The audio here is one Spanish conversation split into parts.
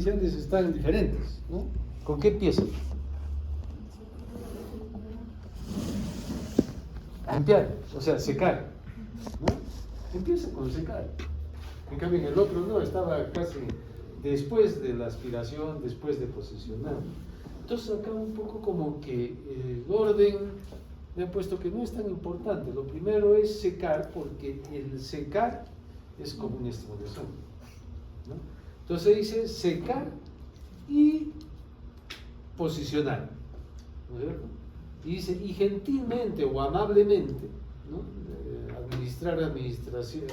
definiciones están diferentes, ¿no? ¿Con qué empiezan? Limpiar, o sea, secar, ¿no? Empieza con secar. En cambio, en el otro no, estaba casi después de la aspiración, después de posicionar. Entonces acá un poco como que el orden me ha puesto que no es tan importante. Lo primero es secar, porque el secar es como una estimulación, ¿no? Entonces dice secar y posicionar, ¿no es cierto? Y dice, y gentilmente o amablemente, ¿no? Administración,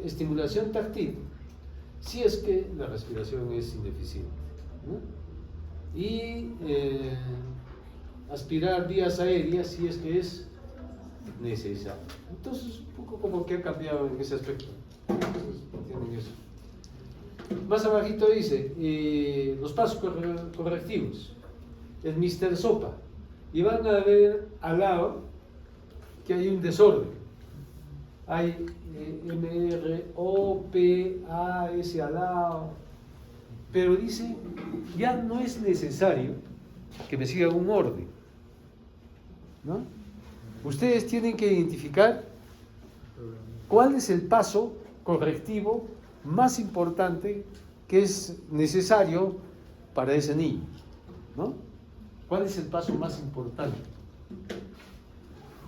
estimulación táctil, si es que la respiración es ineficiente, ¿no? Y aspirar vías aéreas si es que es necesario. Entonces, un poco como que ha cambiado en ese aspecto. Entonces, entienden eso. Más abajito dice, los pasos correctivos, el Mr. Sopa, y van a ver al lado que hay un desorden. Hay M, R, O, P, A, S al lado, pero dice, ya no es necesario que me siga un orden, ¿no? Ustedes tienen que identificar cuál es el paso correctivo más importante que es necesario para ese niño, ¿no? ¿Cuál es el paso más importante?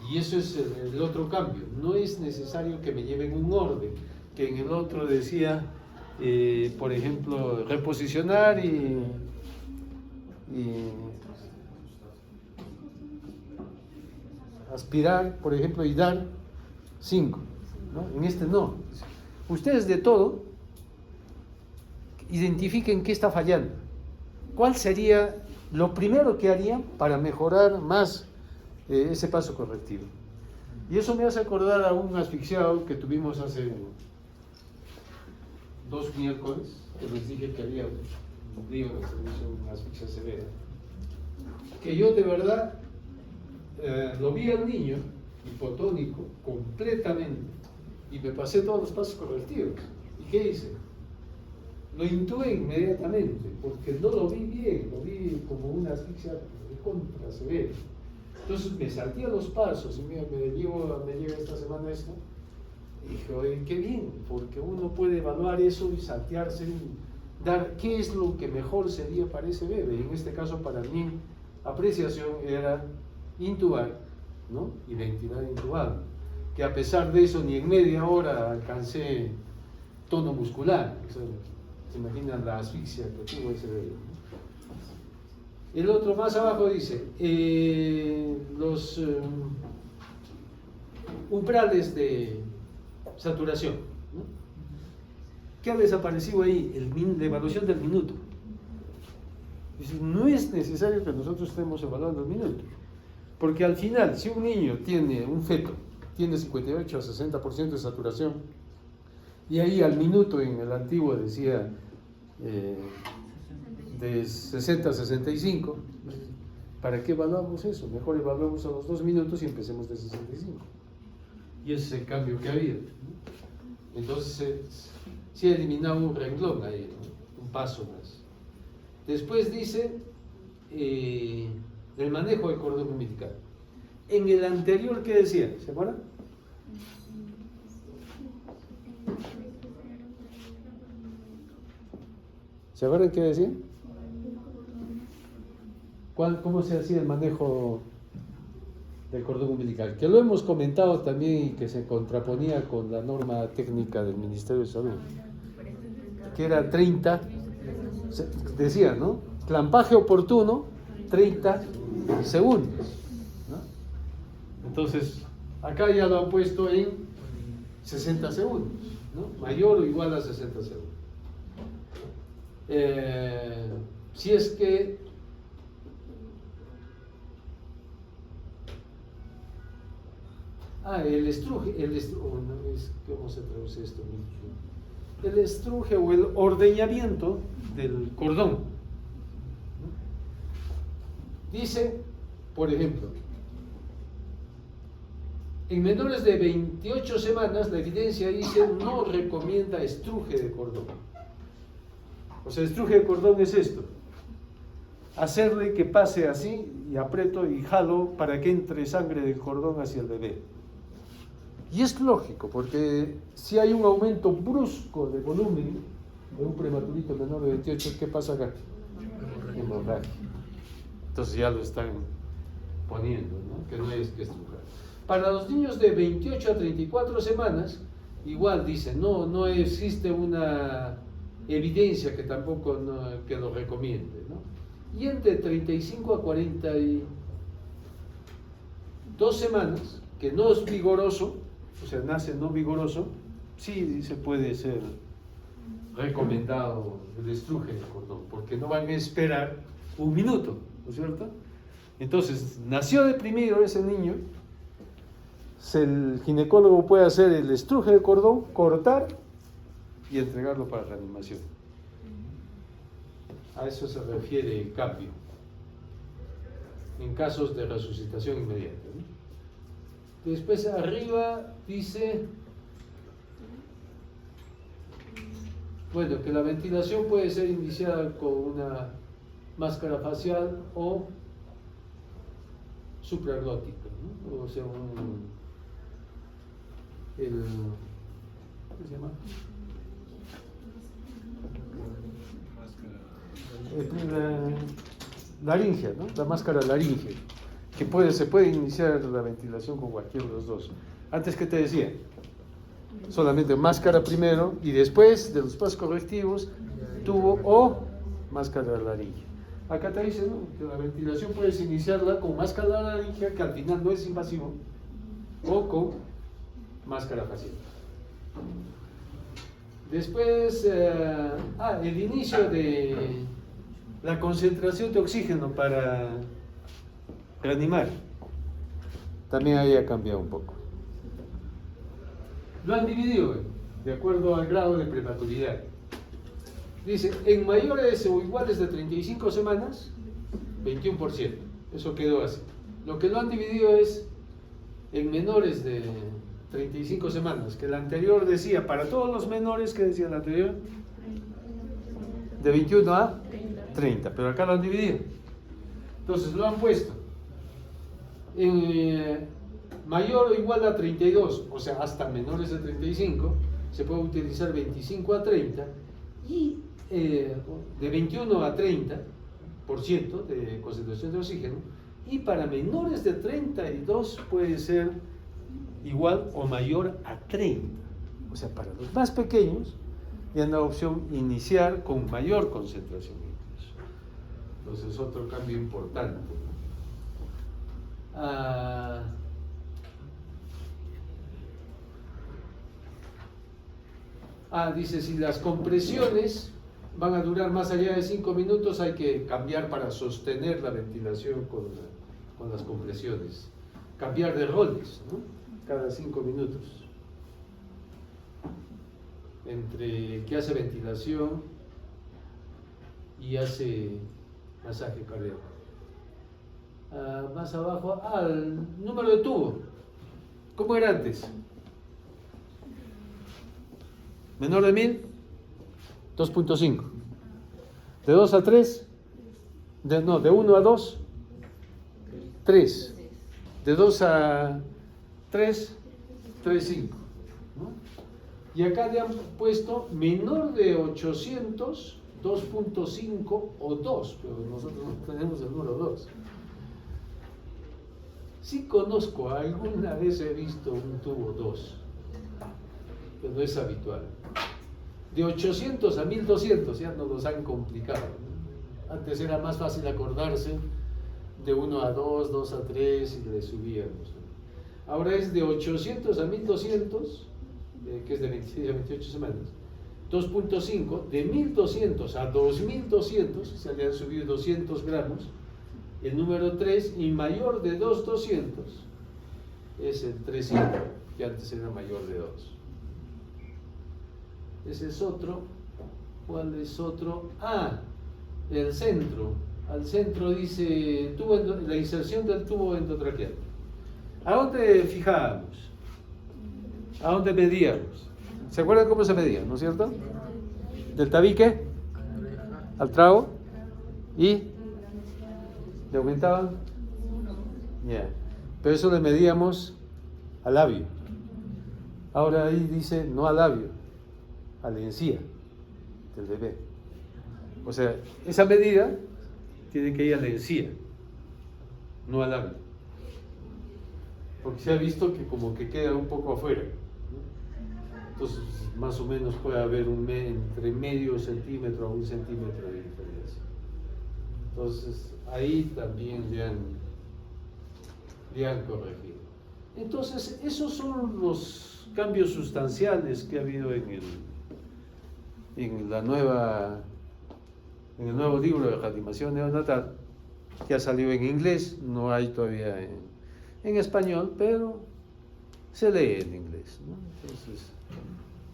Y eso es el otro cambio. No es necesario que me lleven un orden, que en el otro decía, por ejemplo, reposicionar y aspirar, por ejemplo, y dar 5, ¿no? En este no. Ustedes de todo identifiquen qué está fallando. ¿Cuál sería lo primero que harían para mejorar más ese paso correctivo? Y eso me hace acordar a un asfixiado que tuvimos hace 2 miércoles, que les dije que había un lío de servicio, una asfixia severa, que yo de verdad lo vi al niño hipotónico completamente y me pasé todos los pasos correctivos. ¿Y qué hice? Lo intué inmediatamente, porque no lo vi bien, lo vi como una asfixia contra severa. Entonces me salté a los pasos y me llega esta semana esto. Y dije, oye, qué bien, porque uno puede evaluar eso y saltearse, y dar qué es lo que mejor sería para ese bebé. En este caso, para mi apreciación era intubar, ¿no? Y ventilar intubado. Que a pesar de eso, ni en media hora alcancé tono muscular. O sea, se imaginan la asfixia que tuvo ese bebé, ¿no? El otro más abajo dice, los umbrales de saturación, ¿no? ¿Qué ha desaparecido ahí? La evaluación del minuto. Dice, no es necesario que nosotros estemos evaluando el minuto, porque al final, si un niño un feto, tiene 58 a 60% de saturación, y ahí al minuto en el antiguo decía de 60 a 65, ¿para qué evaluamos eso? Mejor evaluamos a los 2 minutos y empecemos de 65. Y ese es el cambio que había, ¿no? Entonces se ha eliminado un renglón ahí, ¿no? Un paso más. Después dice el manejo del cordón umbilical. En el anterior, ¿qué decía? ¿Se acuerdan? ¿Se acuerdan qué decía? ¿Cómo se hacía el manejo del cordón umbilical? Que lo hemos comentado también y que se contraponía con la norma técnica del Ministerio de Salud, que era 30, decía, ¿no? Clampaje oportuno, 30 segundos, ¿no? Entonces, acá ya lo han puesto en 60 segundos, ¿no? Mayor o igual a 60 segundos. Si es que el estruje, ¿cómo se traduce esto? El estruje o el ordeñamiento del cordón. Dice, por ejemplo, en menores de 28 semanas la evidencia dice no recomienda estruje de cordón. O sea, estruje de cordón es esto. Hacerle que pase así, y aprieto y jalo para que entre sangre del cordón hacia el bebé. Y es lógico, porque si hay un aumento brusco de volumen de un prematurito menor de 28, ¿qué pasa acá? Hemorragia. Entonces ya lo están poniendo, ¿no? Que no es que estrujar. Para los niños de 28 a 34 semanas, igual dicen, no existe una evidencia que tampoco que lo recomiende, ¿no? Y entre 35 a 42 semanas, que no es vigoroso, o sea, nace no vigoroso, sí se puede ser recomendado el estruje del cordón, porque no van a esperar un minuto, ¿no es cierto? Entonces, nació deprimido ese niño, el ginecólogo puede hacer el estruje de cordón, cortar y entregarlo para reanimación. A eso se refiere el cambio, en casos de resucitación inmediata, ¿no? Después arriba dice, bueno, que la ventilación puede ser iniciada con una máscara facial o supraglótica, ¿no? O sea, ¿cómo se llama? La laringea, ¿no? La máscara laringea, que se puede iniciar la ventilación con cualquiera de los dos. Antes, ¿qué te decía? Solamente máscara primero y después de los pasos correctivos, tubo o máscara laringea. Acá te dice, ¿no?, que la ventilación puedes iniciarla con máscara laringea, que al final no es invasivo, o con máscara facial. Después, el inicio de la concentración de oxígeno para reanimar. También ahí ha cambiado un poco. Lo han dividido de acuerdo al grado de prematuridad. Dice, en mayores o iguales de 35 semanas, 21%. Eso quedó así. Lo que lo han dividido es en menores de 35 semanas, que el anterior decía, para todos los menores, ¿qué decía el anterior? De 21 a 30, pero acá lo han dividido. Entonces lo han puesto en mayor o igual a 32, o sea, hasta menores de 35, se puede utilizar 25 a 30, y de 21 a 30% de concentración de oxígeno, y para menores de 32 puede ser igual o mayor a 30. O sea, para los más pequeños ya da opción iniciar con mayor concentración incluso. Entonces, otro cambio importante. Dice, si las compresiones van a durar más allá de 5 minutos, hay que cambiar para sostener la ventilación con las compresiones. Cambiar de roles, ¿no?, cada 5 minutos. Entre que hace ventilación y hace masaje cardíaco. Más abajo, el número de tubo. ¿Cómo era antes? Menor de 1000, 2.5. De 2 a 3, de 1 a 2, 3. De 2 a 3, 3.5. ¿No? Y acá le han puesto menor de 800, 2.5 o 2, pero nosotros no tenemos el número 2. Sí conozco, alguna vez he visto un tubo 2, pero no es habitual. De 800 a 1200 ya nos los han complicado, ¿no? Antes era más fácil acordarse de 1 a 2, 2 a 3 y le subíamos, ¿no? Ahora es de 800 a 1200, que es de 26 a 28 semanas, 2.5, de 1200 a 2200, se le han subido 200 gramos, el número 3, y mayor de 2.200 es el 3.5, que antes era mayor de 2. Ese es otro. ¿Cuál es otro? El centro. Al centro dice la inserción del tubo endotraqueal. ¿A dónde fijábamos? ¿A dónde medíamos? ¿Se acuerdan cómo se medía, no es cierto? ¿Del tabique? al trago y le aumentaban. Ya. Pero eso le medíamos al labio. Ahora ahí dice no al labio, a la encía del bebé. O sea, esa medida tiene que ir a la encía, no al labio. Porque se ha visto que como que queda un poco afuera, ¿no? Entonces más o menos puede haber entre medio centímetro a 1 centímetro de diferencia. Entonces ahí también le han corregido. Entonces esos son los cambios sustanciales que ha habido en el nuevo libro de reanimación neonatal, que ha salido en inglés, no hay todavía en español, pero se lee en inglés, ¿no? Entonces,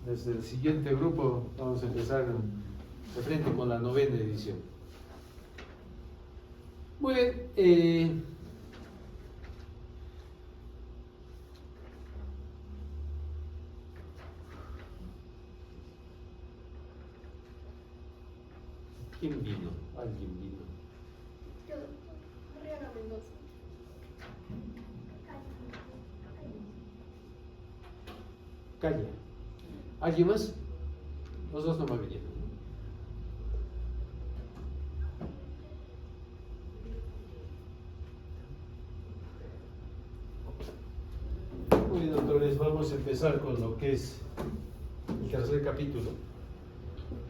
desde el siguiente grupo vamos a empezar de frente con la 9ª edición. Muy bien, ¿quién vino? Alguien vino. Yo, Mariana Mendoza. Calla. ¿Alguien más? Los dos no me vinieron, ¿no? Muy bien, doctores, vamos a empezar con lo que es el tercer capítulo.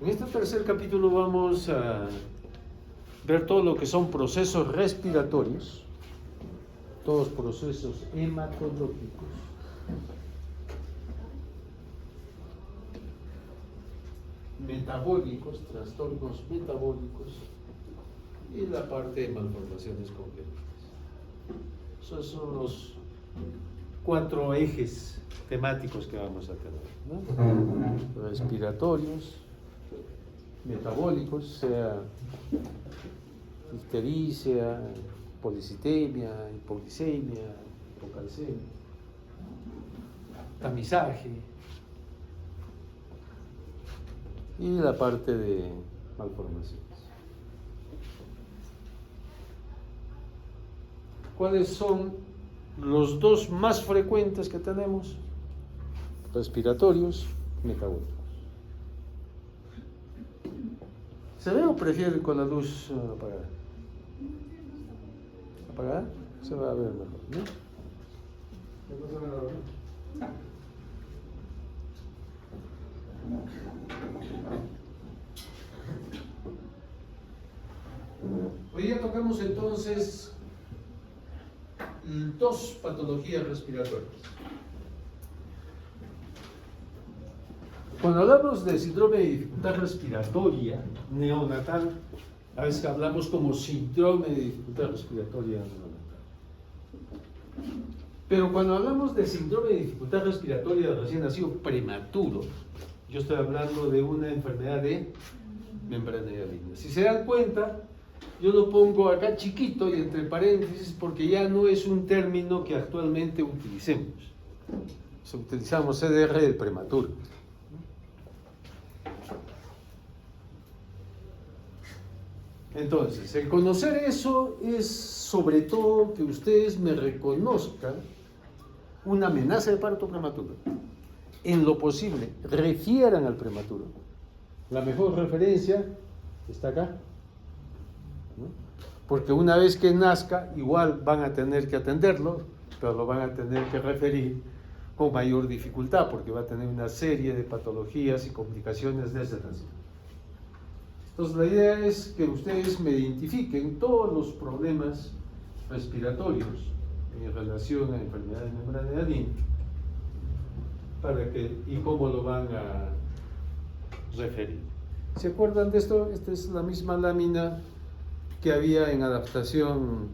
En este tercer capítulo vamos a ver todo lo que son procesos respiratorios, todos procesos hematológicos, metabólicos, trastornos metabólicos y la parte de malformaciones congénitas. Esos son los 4 ejes temáticos que vamos a tener, ¿no? Respiratorios, metabólicos, sea ictericia, policitemia, hipoglicemia, hipocalcemia, tamizaje, y la parte de malformaciones. ¿Cuáles son los 2 más frecuentes que tenemos? Respiratorios, metabólicos. ¿Se ve o prefiere con la luz apagada? ¿Apagada? Se va a ver mejor, ¿no? Hoy ya tocamos entonces 2 patologías respiratorias. Cuando hablamos de síndrome de dificultad respiratoria neonatal, a veces hablamos como síndrome de dificultad respiratoria neonatal. Pero cuando hablamos de síndrome de dificultad respiratoria de recién nacido prematuro, yo estoy hablando de una enfermedad de membrana hialina. Si se dan cuenta, yo lo pongo acá chiquito y entre paréntesis porque ya no es un término que actualmente utilicemos. Utilizamos CDR del prematuro. Entonces, el conocer eso es sobre todo que ustedes me reconozcan una amenaza de parto prematuro. En lo posible, refieran al prematuro. La mejor referencia está acá, ¿no? Porque una vez que nazca, igual van a tener que atenderlo, pero lo van a tener que referir con mayor dificultad, porque va a tener una serie de patologías y complicaciones desde el nacimiento. Entonces la idea es que ustedes me identifiquen todos los problemas respiratorios en relación a enfermedad de membrana hialina y cómo lo van a referir. ¿Se acuerdan de esto? Esta es la misma lámina que había en adaptación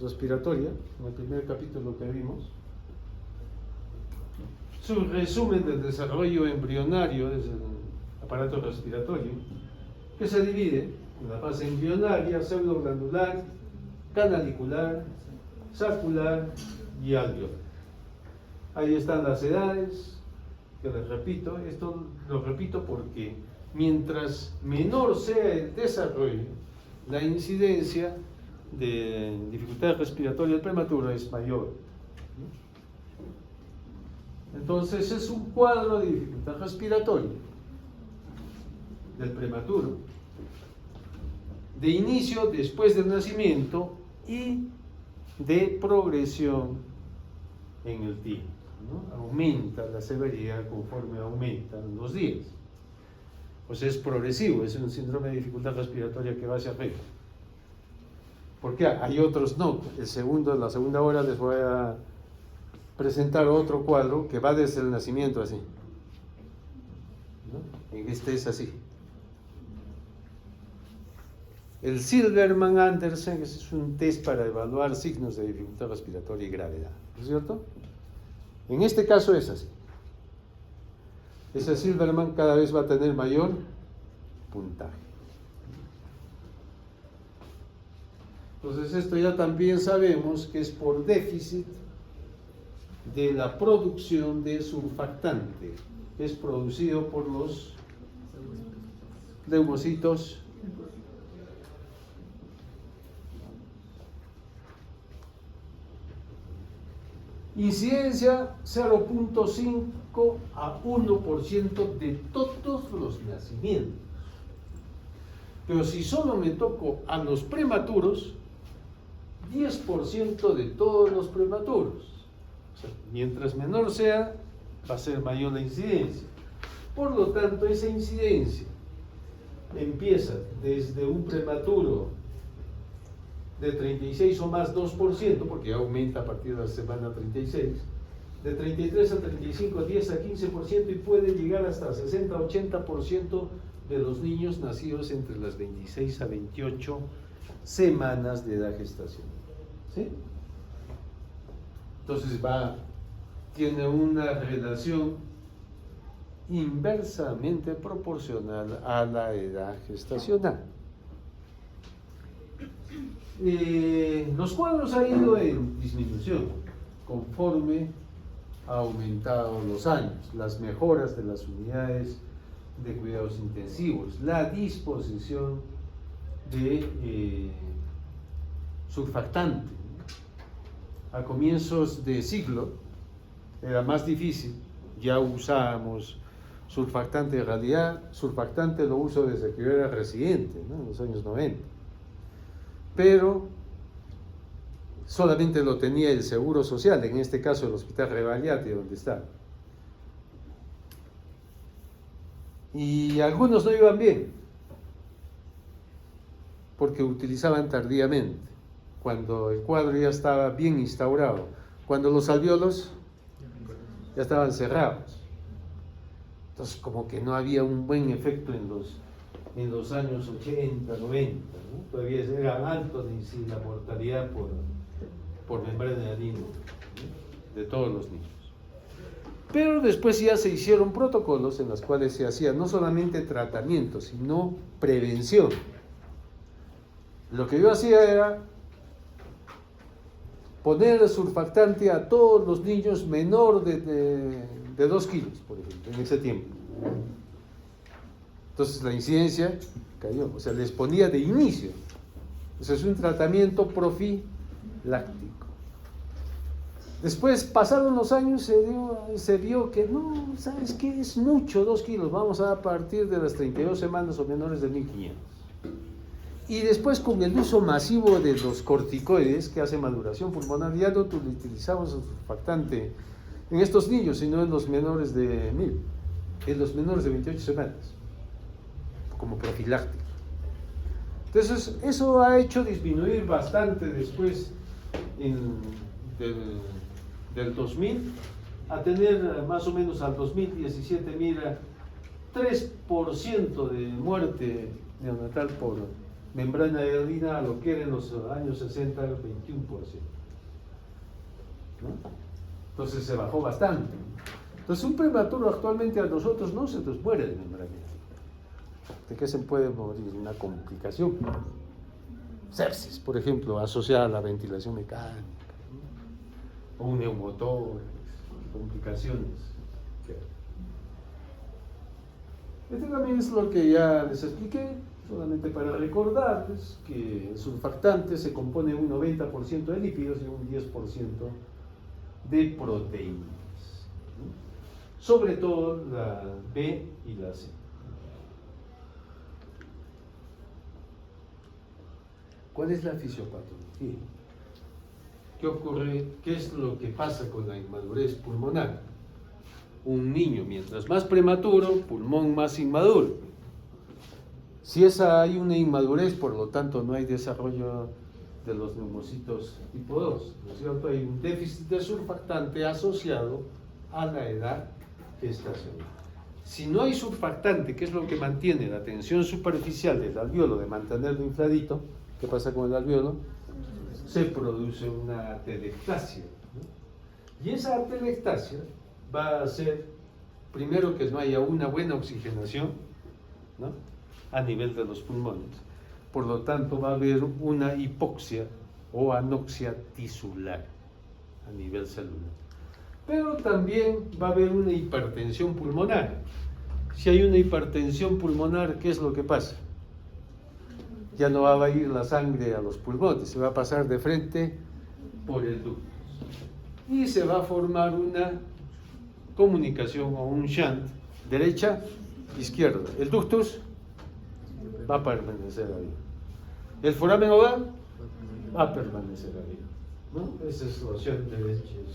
respiratoria, en el primer capítulo que vimos. Su resumen del desarrollo embrionario desde el aparato respiratorio, que se divide en la fase embrionaria, pseudoglandular, canalicular, saccular y alveolar. Ahí están las edades, que les repito, esto lo repito porque mientras menor sea el desarrollo, la incidencia de dificultad respiratoria del prematuro es mayor. Entonces es un cuadro de dificultad respiratoria del prematuro, de inicio después del nacimiento y de progresión en el tiempo, ¿no? Aumenta la severidad conforme aumentan los días. Pues es progresivo, es un síndrome de dificultad respiratoria que va hacia arriba. ¿Por qué? Hay otros no. En la segunda hora les voy a presentar otro cuadro que va desde el nacimiento así, ¿no? En este es así. El Silverman-Andersen es un test para evaluar signos de dificultad respiratoria y gravedad, ¿no es cierto? En este caso es así. Ese Silverman cada vez va a tener mayor puntaje. Entonces esto ya también sabemos que es por déficit de la producción de surfactante, que es producido por los leucocitos incidencia 0.5 a 1% de todos los nacimientos. Pero si solo me toco a los prematuros, 10% de todos los prematuros. O sea, mientras menor sea, va a ser mayor la incidencia. Por lo tanto, esa incidencia empieza desde un prematuro de 36 o más 2%, porque ya aumenta a partir de la semana 36, de 33 a 35, 10 a 15%, y puede llegar hasta 60 a 80% de los niños nacidos entre las 26 a 28 semanas de edad gestacional. ¿Sí? Entonces tiene una relación inversamente proporcional a la edad gestacional. Los cuadros han ido en disminución conforme ha aumentado los años, las mejoras de las unidades de cuidados intensivos, la disposición de surfactante. A comienzos de siglo era más difícil, ya usábamos surfactante. En realidad, surfactante lo uso desde que yo era residente, ¿no? En los años 90. Pero solamente lo tenía el Seguro Social, en este caso el Hospital Rebagliati, donde está. Y algunos no iban bien, porque utilizaban tardíamente, cuando el cuadro ya estaba bien instaurado, cuando los alvéolos ya estaban cerrados. Entonces, como que no había un buen efecto en los años 80, 90, ¿no? Todavía era alto la mortalidad por membrana de adeno, ¿no? De todos los niños. Pero después ya se hicieron protocolos en los cuales se hacía no solamente tratamiento, sino prevención. Lo que yo hacía era poner surfactante a todos los niños menor de 2 kilos, por ejemplo, en ese tiempo. Entonces la incidencia cayó, o sea, les ponía de inicio. Eso es un tratamiento profiláctico. Después, pasaron los años, se vio que no, ¿sabes qué? Es mucho, 2 kilos, vamos a partir de las 32 semanas o menores de 1500. Y después, con el uso masivo de los corticoides que hacen maduración pulmonar, ya no utilizamos el surfactante en estos niños, sino en los menores de 1000, en los menores de 28 semanas, como profiláctico. Entonces, eso ha hecho disminuir bastante después del 2000, a tener más o menos al 2017, mira, 3% de muerte neonatal por membrana de adeno, a lo que era en los años 60, 21%. ¿No? Entonces se bajó bastante. Entonces un prematuro actualmente a nosotros no se nos muere de membrana. ¿De qué se puede morir? Una complicación. Sepsis, por ejemplo, asociada a la ventilación mecánica, ¿no? O un neumotórax, complicaciones. Este también es lo que ya les expliqué, solamente para recordarles que el surfactante se compone de un 90% de lípidos y un 10% de proteínas, ¿no? Sobre todo la B y la C. ¿Cuál es la fisiopatología? ¿Qué ocurre? ¿Qué es lo que pasa con la inmadurez pulmonar? Un niño, mientras más prematuro, pulmón más inmaduro. Si hay una inmadurez, por lo tanto no hay desarrollo de los neumocitos tipo 2, ¿no es cierto? Hay un déficit de surfactante asociado a la edad gestacional. Si no hay surfactante, que es lo que mantiene la tensión superficial del alveolo, de mantenerlo infladito, ¿qué pasa con el alveolo? Se produce una atelectasia, ¿no? Y esa atelectasia va a hacer, primero, que no haya una buena oxigenación, ¿no?, a nivel de los pulmones. Por lo tanto, va a haber una hipoxia o anoxia tisular a nivel celular. Pero también va a haber una hipertensión pulmonar. Si hay una hipertensión pulmonar, ¿qué es lo que pasa? Ya no va a ir la sangre a los pulmones, se va a pasar de frente por el ductus. Y se va a formar una comunicación o un shunt, derecha, izquierda. El ductus va a permanecer ahí. El foramen oval va a permanecer ahí, ¿no? Esa es la shunt derecha y izquierda.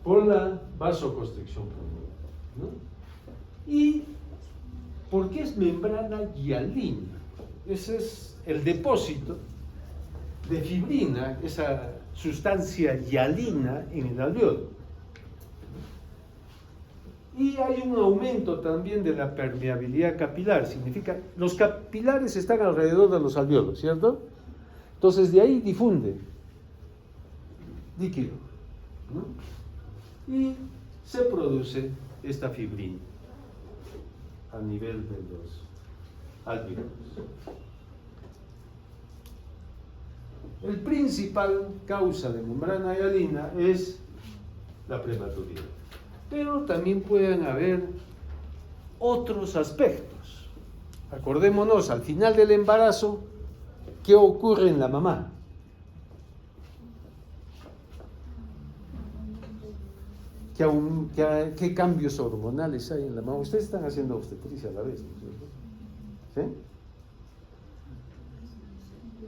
Por la vasoconstricción pulmonar, ¿no? ¿Y por qué es membrana hialina? Ese es el depósito de fibrina, esa sustancia hialina en el alveolo. Y hay un aumento también de la permeabilidad capilar, significa, los capilares están alrededor de los alveolos, ¿cierto? Entonces de ahí difunde líquido, ¿no? Y se produce esta fibrina a nivel de los alveolos. El principal causa de membrana hialina es la prematuridad, pero también pueden haber otros aspectos. Acordémonos, al final del embarazo, ¿qué ocurre en la mamá? ¿Qué cambios hormonales hay en la mamá? Ustedes están haciendo obstetricia a la vez, ¿no es cierto? ¿Sí?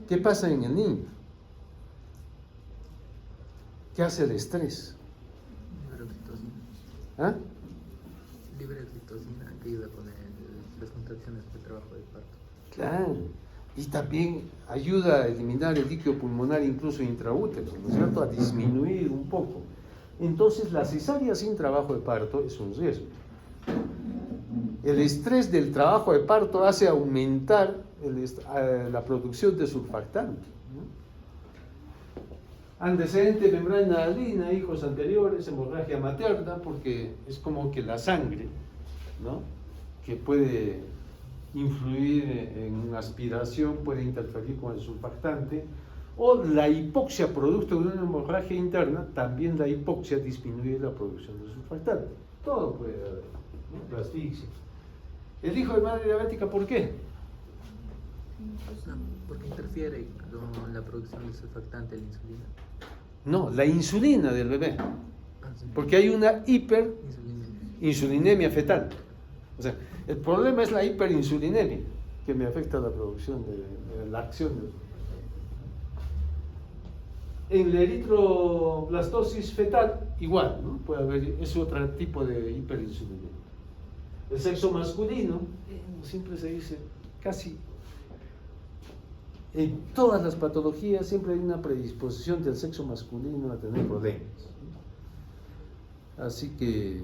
¿Qué pasa en el niño? ¿Qué hace el estrés? Libera oxitocina. ¿Ah? Libera oxitocina que ayuda con las contracciones de trabajo de parto. Claro. Y también ayuda a eliminar el líquido pulmonar incluso intraútero, ¿no es cierto? A disminuir un poco. Entonces, la cesárea sin trabajo de parto es un riesgo. El estrés del trabajo de parto hace aumentar la producción de surfactante, ¿no? Antecedente membrana hialina, hijos anteriores, hemorragia materna, porque es como que la sangre, ¿no?, que puede influir en una aspiración, puede interferir con el surfactante, o la hipoxia producto de una hemorragia interna, también la hipoxia disminuye la producción de surfactante. Todo puede haber, ¿no?, la asfixia. El hijo de madre diabética, ¿por qué? No, porque interfiere con la producción de surfactante, la insulina. No, la insulina del bebé, Sí. porque hay una hiperinsulinemia fetal. O sea, el problema es la hiperinsulinemia, que me afecta la producción de la acción del En la eritroblastosis fetal, igual, ¿no? Puede haber, es otro tipo de hiperinsulinemia. El sexo masculino, siempre se dice, casi en todas las patologías siempre hay una predisposición del sexo masculino a tener problemas. Así que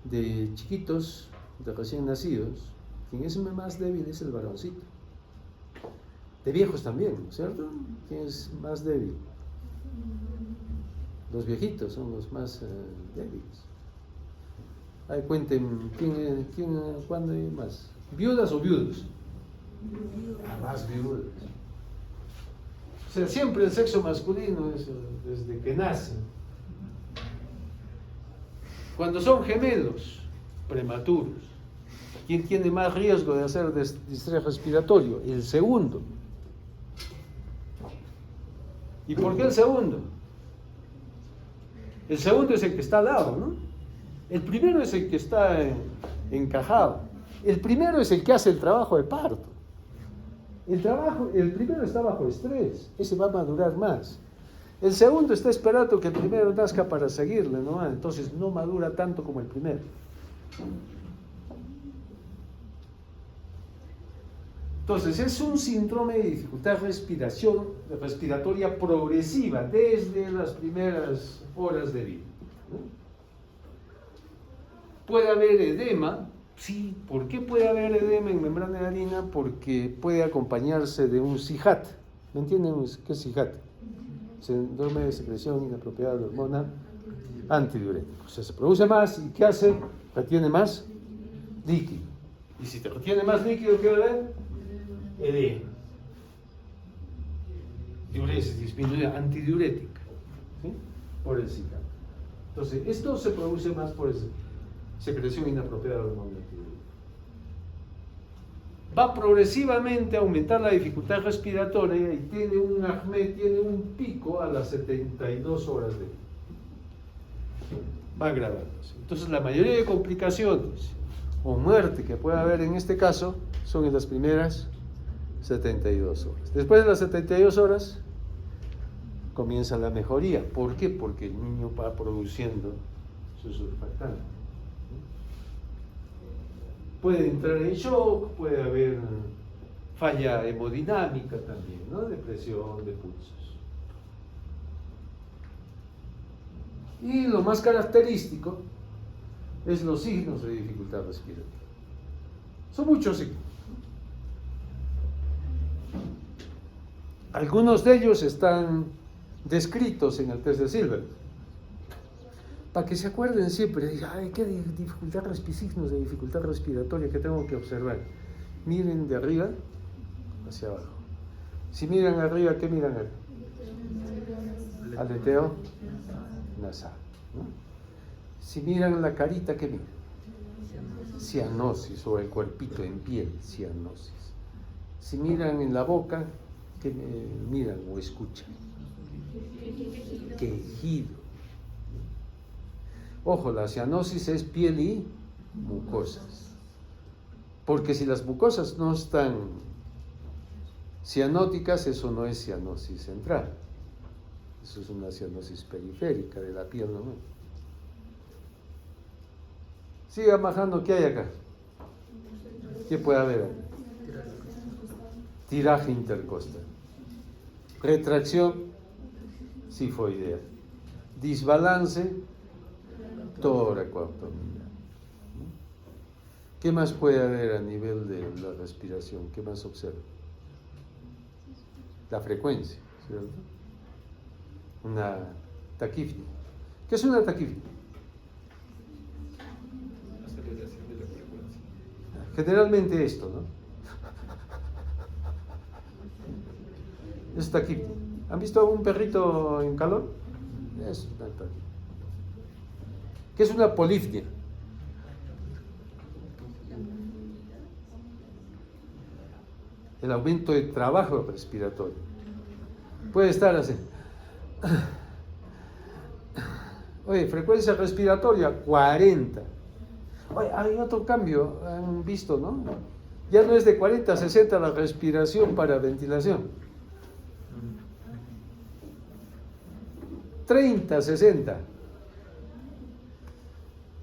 de chiquitos, de recién nacidos, quien es más débil es el varoncito. De viejos también, ¿cierto? ¿Quién es más débil? Los viejitos son los más débiles. Ahí cuenten, ¿cuándo hay más? ¿Viudas o viudos? Más viudas. O sea, siempre el sexo masculino es desde que nacen. Cuando son gemelos, prematuros. ¿Quién tiene más riesgo de hacer distrés respiratorio? El segundo. ¿Y por qué el segundo? El segundo es el que está al lado, ¿no? El primero es el que está encajado. El primero es el que hace el trabajo de parto. El primero está bajo estrés, ese va a madurar más. El segundo está esperando que el primero nazca para seguirle, ¿no? Entonces no madura tanto como el primero. Entonces es un síndrome de dificultad respiratoria progresiva desde las primeras horas de vida, ¿no? Puede haber edema. Sí, ¿por qué puede haber edema en membrana de harina? Porque puede acompañarse de un SIHAT. ¿Me entienden qué es SIHAT? Síndrome de secreción inapropiada de hormona antidiurética. O sea, se produce más y ¿qué hace? Retiene más líquido. Y si te retiene más líquido, ¿qué va a haber? Edema. Diuresis disminuida antidiurética, ¿sí? Por el SIHAT. Entonces, esto se produce más por eso. Secreción inapropiada de hormona antidiurética. Va progresivamente a aumentar la dificultad respiratoria y tiene un AHME, tiene un pico a las 72 horas de vida. Va agravándose. Entonces la mayoría de complicaciones o muerte que puede haber en este caso son en las primeras 72 horas. Después de las 72 horas comienza la mejoría. ¿Por qué? Porque el niño va produciendo su surfactante. Puede entrar en shock, puede haber falla hemodinámica también, ¿no? Depresión de pulsos. Y lo más característico es los signos de dificultad respiratoria. Son muchos signos. Algunos de ellos están descritos en el test de Silver. Para que se acuerden siempre, ay, qué signos de dificultad respiratoria que tengo que observar. Miren de arriba hacia abajo. Si miran arriba, ¿qué miran? Aleteo nasal, ¿no? Si miran la carita, ¿qué miran? Cianosis, o el cuerpito en piel, cianosis. Si miran en la boca, ¿qué miran o escuchan? Quejido. Ojo, la cianosis es piel y mucosas. Porque si las mucosas no están cianóticas, eso no es cianosis central. Eso es una cianosis periférica de la piel, ¿no? Siga bajando, ¿qué hay acá? ¿Qué puede haber? Tiraje intercostal. Retracción sifoidea. Desbalance tóraco-abdominal. ¿Qué más puede haber a nivel de la respiración? ¿Qué más observa? La frecuencia, ¿cierto? Una taquipnea. ¿Qué es una taquipnea? Aceleración de la frecuencia. Generalmente esto, ¿no? Es taquipnea. ¿Han visto a un perrito en calor? Es una taquipnea. ¿Qué es una polipnea? El aumento de trabajo respiratorio. Puede estar así. Oye, frecuencia respiratoria 40. Oye, hay otro cambio, han visto, ¿no? Ya no es de 40 a 60 la respiración para ventilación. 30, 60.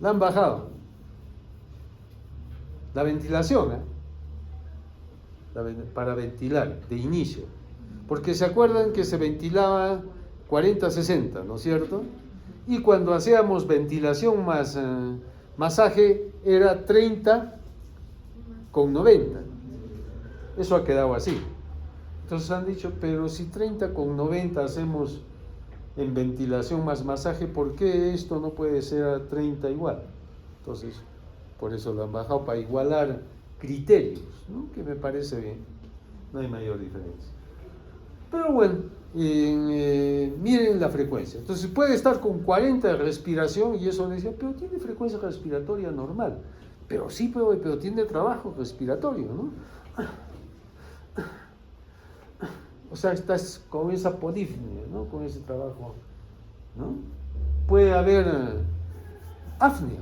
La han bajado. La ventilación, para ventilar, de inicio. Porque se acuerdan que se ventilaba 40-60, ¿no es cierto? Y cuando hacíamos ventilación más masaje, era 30/90. Eso ha quedado así. Entonces han dicho, pero si 30/90 hacemos en ventilación más masaje, ¿por qué esto no puede ser a 30 igual? Entonces, por eso lo han bajado, para igualar criterios, ¿no? Que me parece bien, no hay mayor diferencia. Pero bueno, miren la frecuencia. Entonces puede estar con 40 de respiración y eso le decía, pero tiene frecuencia respiratoria normal. Pero sí, pero tiene trabajo respiratorio, ¿no? O sea, estás con esa polifnia, ¿no? Con ese trabajo, ¿no? Puede haber apnea.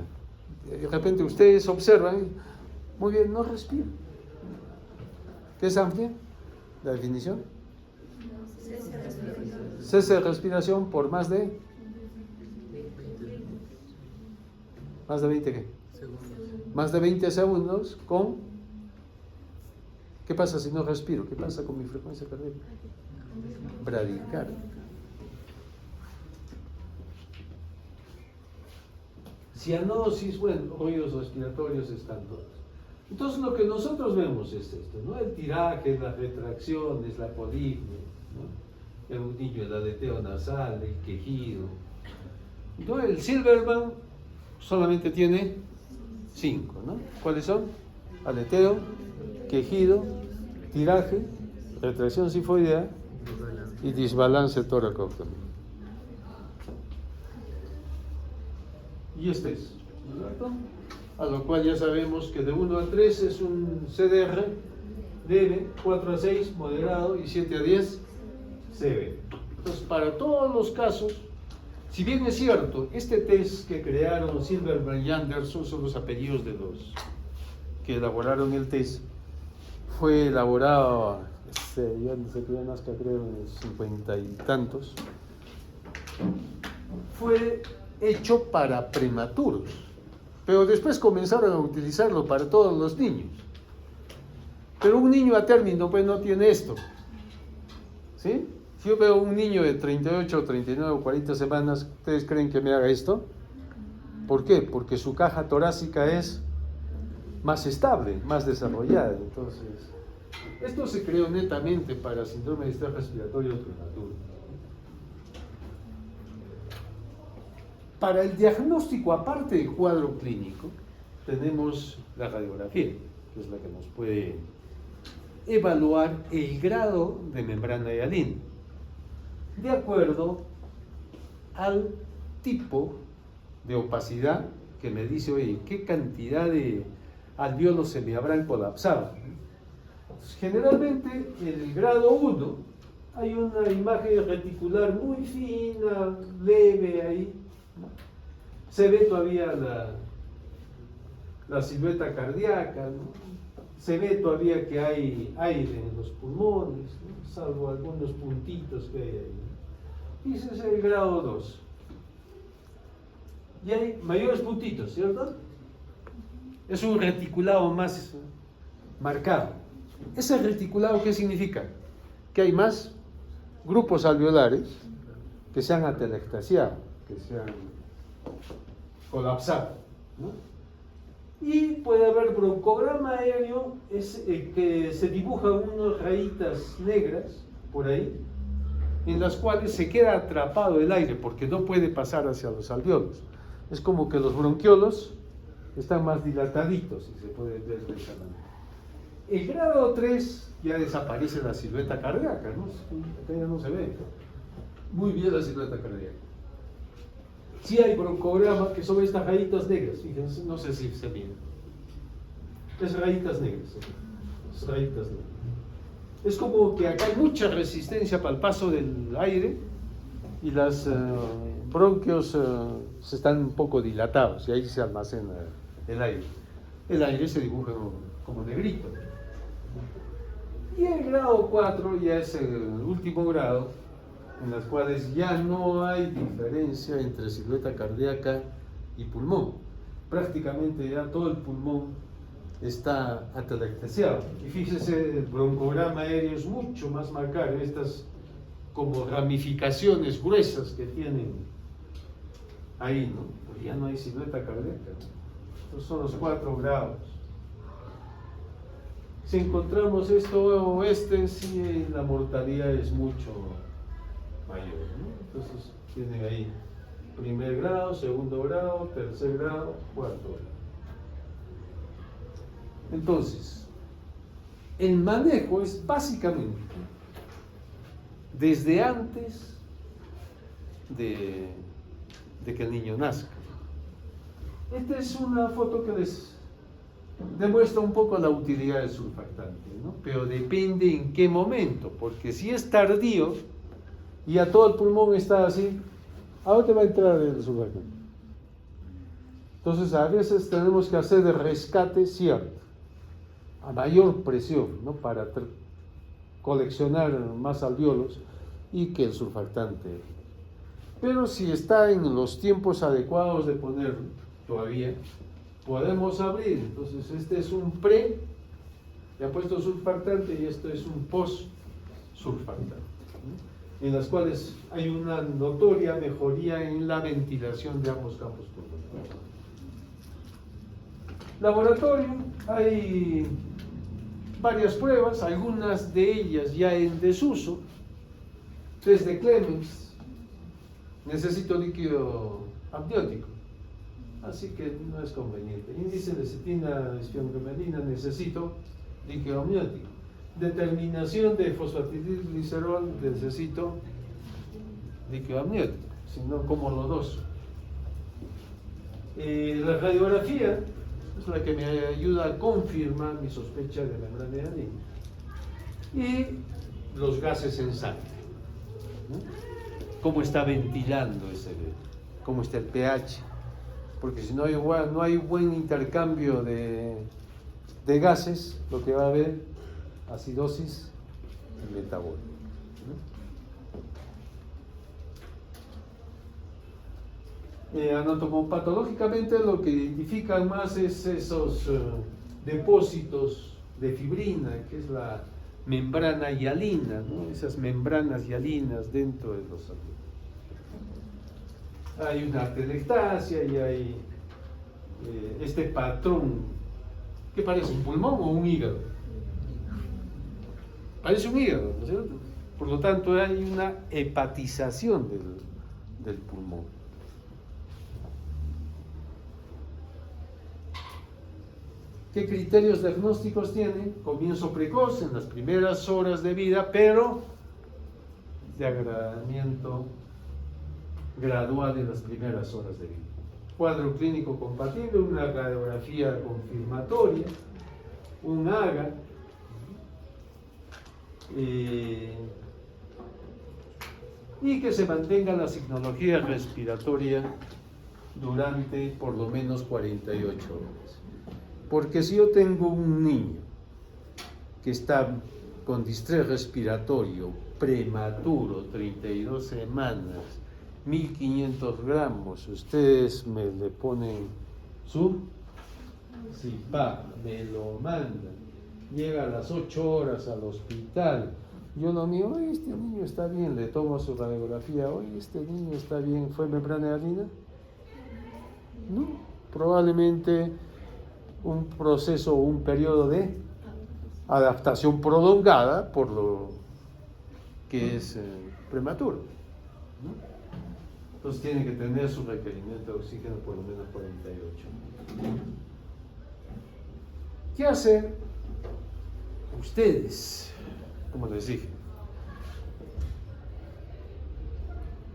De repente ustedes observan, muy bien, no respira. ¿Qué es apnea? La definición. Cese de respiración por más de 20 ¿qué? Más de 20 segundos con... ¿Qué pasa si no respiro? ¿Qué pasa con mi frecuencia cardíaca? Bradicardia. Cianosis, bueno, rollos respiratorios están todos. Entonces lo que nosotros vemos es esto, ¿no? El tiraje, las retracciones, la polifnia, ¿no? El niño, el aleteo nasal, el quejido. Entonces el Silberman solamente tiene 5, ¿no? ¿Cuáles son? Aleteo, quejido, tiraje, retracción sifoidea y desbalance tóraco-abdominal. Y este es, ¿cierto? A lo cual ya sabemos que de 1 a 3 es un CDR leve, 4 a 6 moderado y 7 a 10 severo. Entonces, para todos los casos, si bien es cierto, este test que crearon Silberman y Anderson son los apellidos de los que elaboraron el test, fue elaborado, ya no sé qué nazca, creo, en los 50 y tantos, fue hecho para prematuros, pero después comenzaron a utilizarlo para todos los niños. Pero un niño a término pues no tiene esto, ¿sí? Si yo veo un niño de 38, 39 o 40 semanas, ¿ustedes creen que me haga esto? ¿Por qué? Porque su caja torácica es más estable, más desarrollada. Entonces, esto se creó netamente para síndrome de estrés respiratorio prematuro. Para el diagnóstico, aparte del cuadro clínico, tenemos la radiografía, que es la que nos puede evaluar el grado de membrana hialina, de acuerdo al tipo de opacidad que me dice, oye, ¿qué cantidad de alvéolos se me habrán colapsado? Generalmente, en el grado 1, hay una imagen reticular muy fina, leve ahí, ¿no? Se ve todavía la silueta cardíaca, ¿no? Se ve todavía que hay aire en los pulmones, ¿no? Salvo algunos puntitos que hay ahí, ¿no? Y ese es el grado 2. Y hay mayores puntitos, ¿cierto? Es un reticulado más marcado. ¿Ese reticulado qué significa? Que hay más grupos alveolares que se han atelectasiado, que se han colapsado, ¿no? Y puede haber broncograma aéreo, que se dibujan unas rayitas negras por ahí, en las cuales se queda atrapado el aire porque no puede pasar hacia los alvéolos. Es como que los bronquiolos están más dilataditos, si se puede ver de esa manera. El grado 3 ya desaparece la silueta cardíaca, ¿no? Acá ya no se ve muy bien la silueta cardíaca. Sí hay broncograma, que son estas rayitas negras, fíjense, no sé si se miran. Es rayitas negras, es rayitas negras. Es como que acá hay mucha resistencia para el paso del aire y los bronquios se están un poco dilatados y ahí se almacena el aire. El aire se dibuja como negrito. Y el grado 4 ya es el último grado, en las cuales ya no hay diferencia entre silueta cardíaca y pulmón. Prácticamente ya todo el pulmón está atelectasiado. Y fíjese, el broncograma aéreo es mucho más marcado, estas como ramificaciones gruesas que tienen ahí, ¿no? Pues ya no hay silueta cardíaca. Estos son los 4 grados. Si encontramos esto o sí, la mortalidad es mucho mayor, ¿no? Entonces tienen ahí primer grado, segundo grado, tercer grado, cuarto grado. Entonces, el manejo es básicamente desde antes de que el niño nazca. Esta es una foto que les demuestra un poco la utilidad del surfactante, ¿no? Pero depende en qué momento, porque si es tardío y a todo el pulmón está así, ¿a dónde va a entrar el surfactante? Entonces a veces tenemos que hacer el rescate cierto, a mayor presión, ¿no? Para coleccionar más alvéolos y que el surfactante. Pero si está en los tiempos adecuados de ponerlo, todavía podemos abrir. Entonces este es un pre, ya puesto surfactante, y esto es un post surfactante, ¿no? En las cuales hay una notoria mejoría en la ventilación de ambos campos pulmonares. Laboratorio, hay varias pruebas, algunas de ellas ya en desuso. Desde Clemens, necesito líquido amniótico, así que no es conveniente. Índice de cetina, esfengomelina, necesito líquido amniótico. Determinación de fosfatidilglicerol, necesito líquido amniótico, si no como lodoso. La radiografía es la que me ayuda a confirmar mi sospecha de membrana hialina. Y los gases en sangre, ¿no? Cómo está ventilando cómo está el pH, porque si no hay buen intercambio de gases, lo que va a haber acidosis metabólica, ¿no? Anatomopatológicamente lo que identifican más es esos depósitos de fibrina, que es la membrana hialina, ¿no? Esas membranas hialinas dentro de los alvéolos. Hay una atelectasia y hay este patrón, ¿qué parece? ¿Un pulmón o un hígado? Parece un hígado, ¿no es cierto? Por lo tanto hay una hepatización del pulmón. ¿Qué criterios diagnósticos tiene? Comienzo precoz en las primeras horas de vida, pero de agravamiento gradual en las primeras horas de vida. Cuadro clínico compatible, una radiografía confirmatoria, un AGA, y que se mantenga la signología respiratoria durante por lo menos 48 horas. Porque si yo tengo un niño que está con distrés respiratorio prematuro, 32 semanas, 1500 gramos, ustedes le ponen su CIPAP, me lo mandan, llega a las 8 horas al hospital, yo lo miro, oye, este niño está bien, le tomo su radiografía, oye, este niño está bien, ¿fue membrana hialina? No, probablemente un proceso o un periodo de adaptación prolongada por lo que es prematuro, ¿no? Entonces tiene que tener su requerimiento de oxígeno por lo menos 48. ¿Qué hacen ustedes? Como les dije,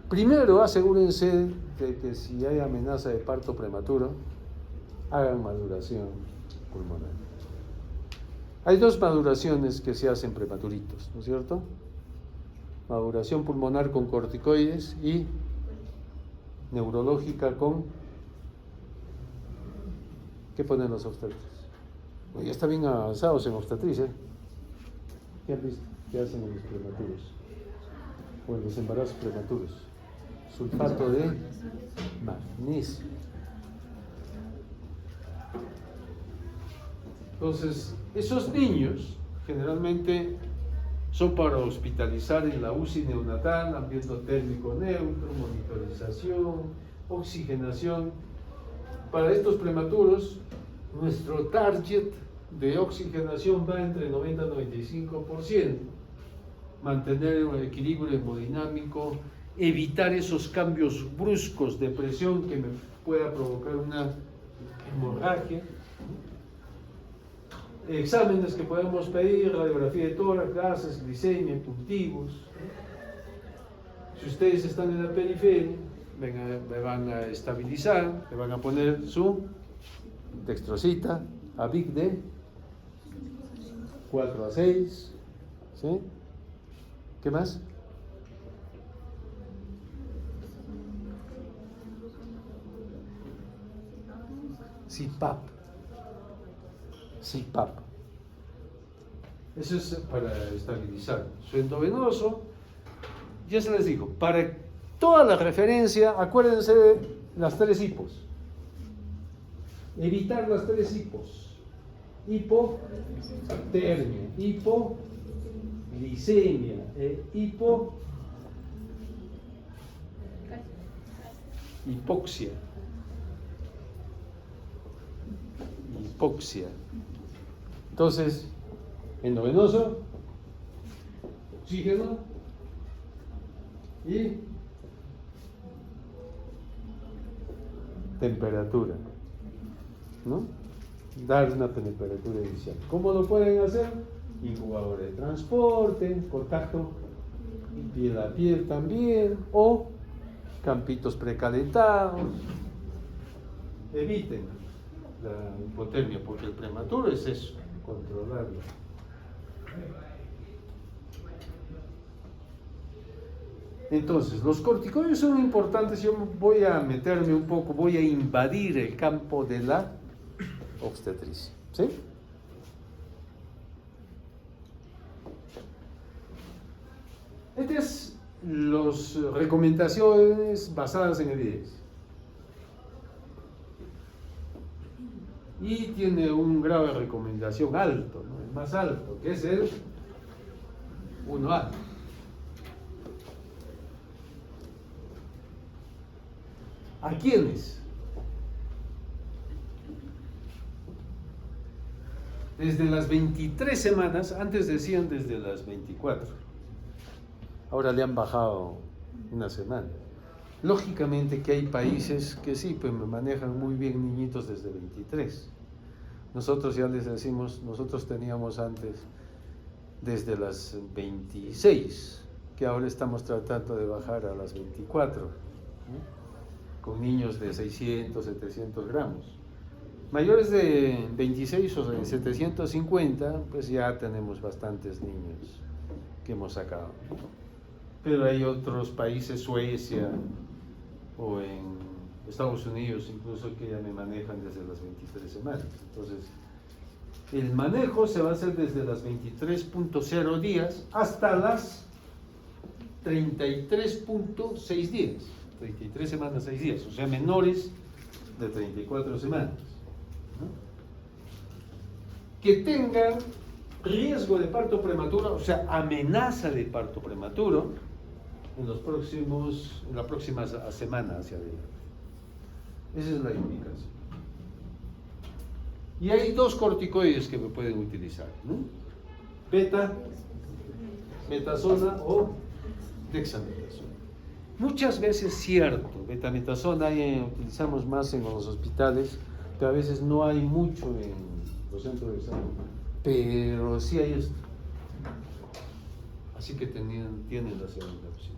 primero asegúrense de que si hay amenaza de parto prematuro, hagan maduración pulmonar. Hay dos maduraciones que se hacen prematuritos, ¿no es cierto? Maduración pulmonar con corticoides y neurológica con... ¿Qué ponen los obstetras? Ya están bien avanzados en obstetricia. ¿Qué han visto? ¿Qué hacen en los prematuros? O en los embarazos prematuros. Sulfato de magnesio. Entonces, esos niños generalmente son para hospitalizar en la UCI neonatal, ambiente térmico neutro, monitorización, oxigenación. Para estos prematuros, nuestro target de oxigenación va entre 90 y 95%. Mantener un equilibrio hemodinámico, evitar esos cambios bruscos de presión que me pueda provocar una hemorragia. Exámenes que podemos pedir, radiografía de tórax, gases, glicemia, cultivos, Si ustedes están en la periferia, me van a estabilizar, me van a poner su dextrosita, AVIC de 4 a 6, ¿sí? ¿Qué más? CPAP. CPAP. Eso es para estabilizar. Su endovenoso, ya se les digo, para toda la referencia, acuérdense de las 3 hipos. Evitar las 3 hipos. Hipotermia, hipoglicemia hipoxia. Hipoxia. Entonces, endovenoso, oxígeno y temperatura, ¿no? Dar una temperatura inicial. ¿Cómo lo pueden hacer? Incubador de transporte, contacto piel a piel también, o campitos precalentados. Eviten la hipotermia, porque el prematuro es eso, controlarlo. Entonces, los corticoides son importantes. Yo voy a meterme un poco, voy a invadir el campo de la obstetricia, ¿sí? Estas son las recomendaciones basadas en evidencia. Y tiene un grado de recomendación alto, ¿no? El más alto, que es el 1A. ¿A quiénes? Desde las 23 semanas, antes decían desde las 24. Ahora le han bajado una semana. Lógicamente que hay países que sí, pues manejan muy bien niñitos desde 23. Nosotros ya les decimos, nosotros teníamos antes desde las 26, que ahora estamos tratando de bajar a las 24, ¿no? Con niños de 600, 700 gramos. Mayores de 26 o de 750, pues ya tenemos bastantes niños que hemos sacado. Pero hay otros países, Suecia o en Estados Unidos incluso, que ya me manejan desde las 23 semanas. Entonces, el manejo se va a hacer desde las 23.0 días hasta las 33.6 días. 33 semanas, 6 días, o sea, menores de 34 semanas, ¿no? Que tengan riesgo de parto prematuro, o sea, amenaza de parto prematuro en la próxima semana hacia adelante. Esa es la indicación. Y hay 2 corticoides que me pueden utilizar, ¿no? Betametasona o dexametasona. Muchas veces cierto, betametasona utilizamos más en los hospitales, pero a veces no hay mucho en los centros de examen, pero sí hay esto. Así que tienen la segunda opción.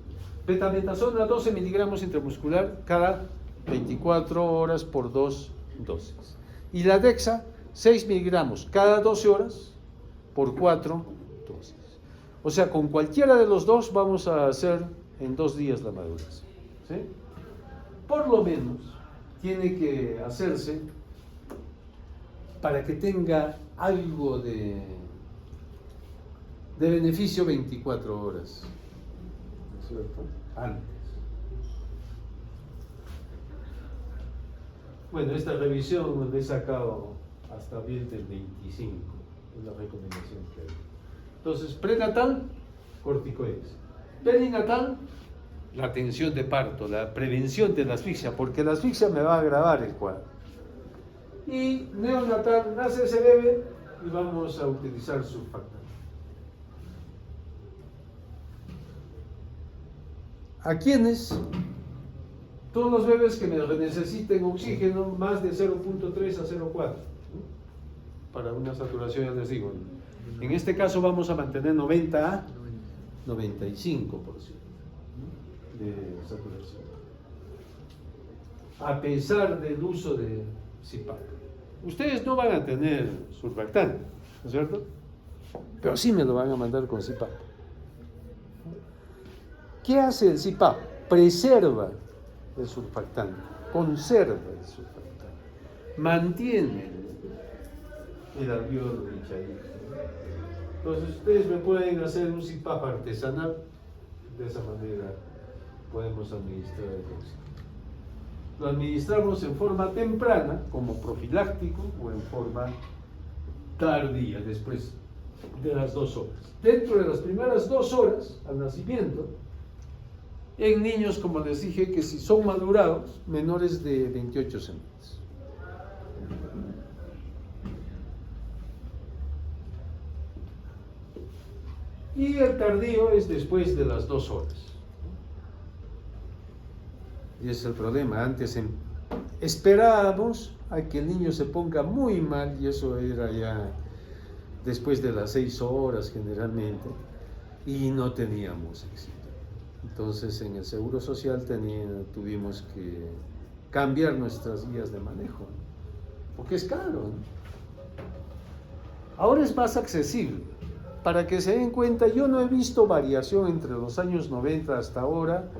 Betametasona 12 miligramos intramuscular cada 24 horas por 2 dosis. Y la dexa 6 miligramos cada 12 horas por 4 dosis. O sea, con cualquiera de los dos vamos a hacer en 2 días la maduración, ¿sí? Por lo menos tiene que hacerse para que tenga algo de beneficio 24 horas, ¿no es cierto? Antes. Bueno, esta revisión la he sacado hasta abril del 25, es la recomendación que hay. Entonces, prenatal, corticoides. Perinatal, la atención de parto, la prevención de la asfixia, porque la asfixia me va a agravar el cuadro. Y neonatal, nace ese bebé y vamos a utilizar surfactante. ¿A quiénes? Todos los bebés que necesiten oxígeno más de 0.3 a 0.4, ¿no? Para una saturación, ya les digo, en este caso vamos a mantener 90 a 95%. de saturación, a pesar del uso de CPAP. Ustedes no van a tener surfactante, ¿no es cierto? Pero sí me lo van a mandar con CPAP. ¿Qué hace el CPAP? Preserva el surfactante, conserva el surfactante, mantiene el alveolo hinchadito. Entonces ustedes me pueden hacer un CPAP artesanal, de esa manera podemos administrar el tóxico. Lo administramos en forma temprana, como profiláctico, o en forma tardía, después de las 2 horas. Dentro de las primeras 2 horas al nacimiento, en niños, como les dije, que si son madurados, menores de 28 semanas. Y el tardío es después de las 2 horas. Y ese es el problema. Antes esperábamos a que el niño se ponga muy mal, y eso era ya después de las 6 horas generalmente, y no teníamos éxito. Entonces en el Seguro Social tuvimos que cambiar nuestras guías de manejo, ¿no? Porque es caro, ¿no? Ahora es más accesible. Para que se den cuenta, yo no he visto variación entre los años 90 hasta ahora.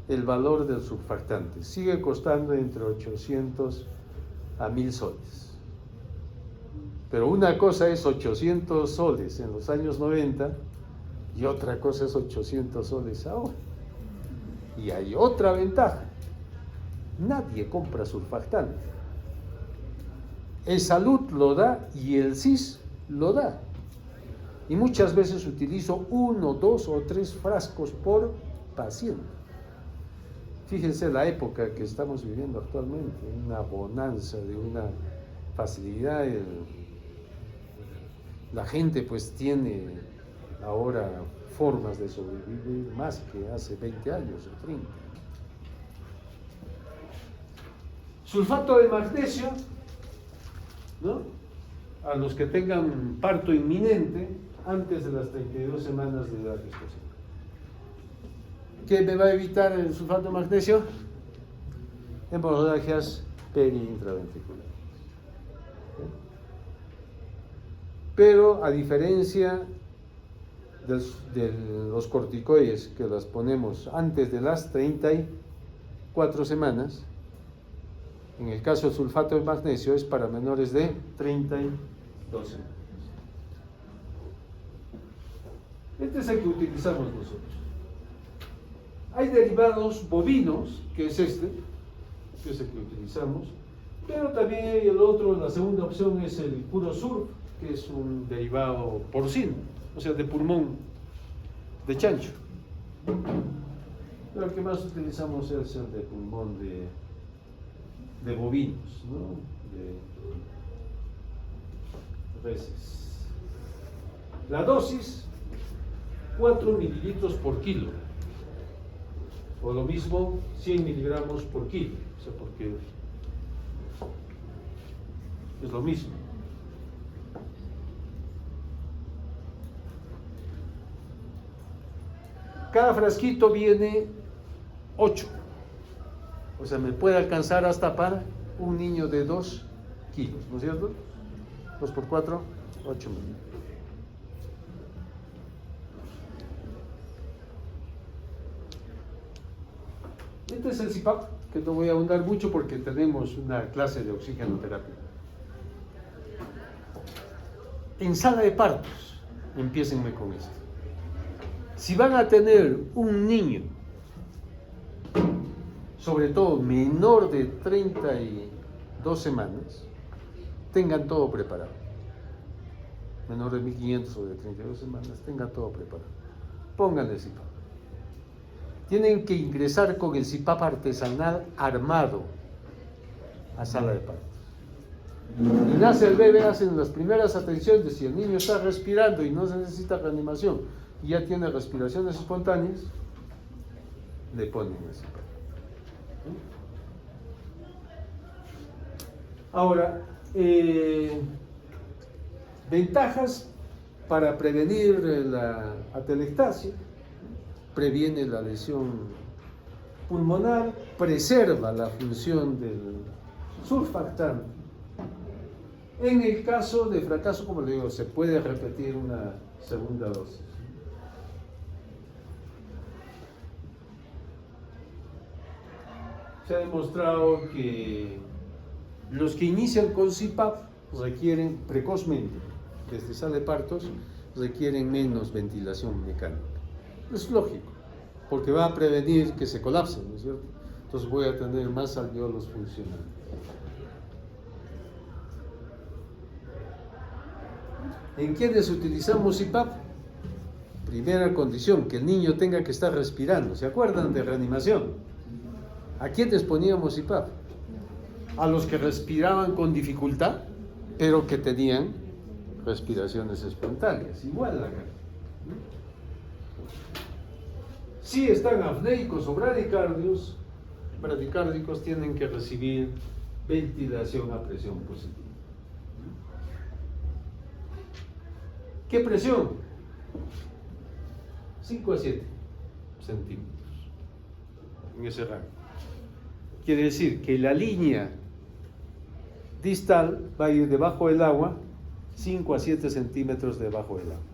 El valor del surfactante sigue costando entre 800 a 1000 soles. Pero una cosa es 800 soles en los años 90 y otra cosa es 800 soles ahora. Y hay otra ventaja: nadie compra surfactante. El Salud lo da y el SIS lo da. Y muchas veces utilizo 1, 2 o 3 frascos por paciente. Fíjense la época que estamos viviendo actualmente, una bonanza de una facilidad. La gente pues tiene ahora formas de sobrevivir más que hace 20 años o 30. Sulfato de magnesio, ¿no? A los que tengan parto inminente antes de las 32 semanas de edad gestacional. ¿Qué me va a evitar el sulfato de magnesio? Hemorragias periintraventriculares. Pero a diferencia de los corticoides que las ponemos antes de las 34 semanas, en el caso del sulfato de magnesio es para menores de 32 semanas. Este es el que utilizamos nosotros. Hay derivados bovinos, que es este, que es el que utilizamos, pero también hay el otro. La segunda opción es el puro surf, que es un derivado porcino, o sea, de pulmón de chancho. Pero el que más utilizamos es el de pulmón de bovinos, ¿no? De reses. La dosis, 4 mililitros por kilo, o lo mismo 100 miligramos por kilo, o sea, porque es lo mismo. Cada frasquito viene 8, o sea, me puede alcanzar hasta para un niño de 2 kilos, ¿no es cierto? 2 por 4, 8 mililitros. Este es el CPAP, que no voy a ahondar mucho porque tenemos una clase de oxigenoterapia. En sala de partos, empiécenme con esto. Si van a tener un niño, sobre todo menor de 32 semanas, tengan todo preparado. Menor de 1500 o de 32 semanas, tengan todo preparado. Pónganle CPAP. Tienen que ingresar con el CPAP artesanal armado a sala de partos. Y nace el bebé, hacen las primeras atenciones. Si el niño está respirando y no se necesita reanimación y ya tiene respiraciones espontáneas, le ponen el CPAP. Ahora, ventajas para prevenir la atelectasia: previene la lesión pulmonar preserva la función del surfactante. En el caso de fracaso, como le digo, se puede repetir una segunda dosis. Se ha demostrado que los que inician con CPAP requieren precozmente, desde sala de partos, requieren menos ventilación mecánica. Es lógico, porque va a prevenir que se colapsen, ¿no es cierto? Entonces voy a tener más alveolos funcionando. ¿En quiénes utilizamos CPAP? Primera condición, que el niño tenga que estar respirando. ¿Se acuerdan de reanimación? ¿A quiénes poníamos CPAP? A los que respiraban con dificultad, pero que tenían respiraciones espontáneas. Igual acá. Si están apneicos o bradicárdicos tienen que recibir ventilación a presión positiva. ¿Qué presión? 5 a 7 centímetros en ese rango. Quiere decir que la línea distal va a ir debajo del agua, 5 a 7 centímetros debajo del agua.